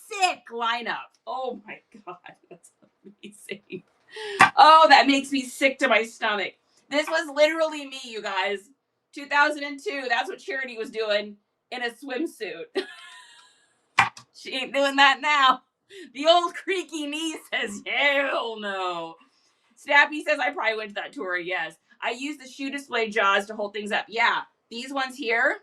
sick lineup. Oh my God, that's amazing. Oh, that makes me sick to my stomach. This was literally me, you guys. 2002, that's what Charity was doing in a swimsuit. She ain't doing that now. The old creaky knee says, hell no. Snappy says, I probably went to that tour, yes. I used the shoe display jaws to hold things up. Yeah, these ones here,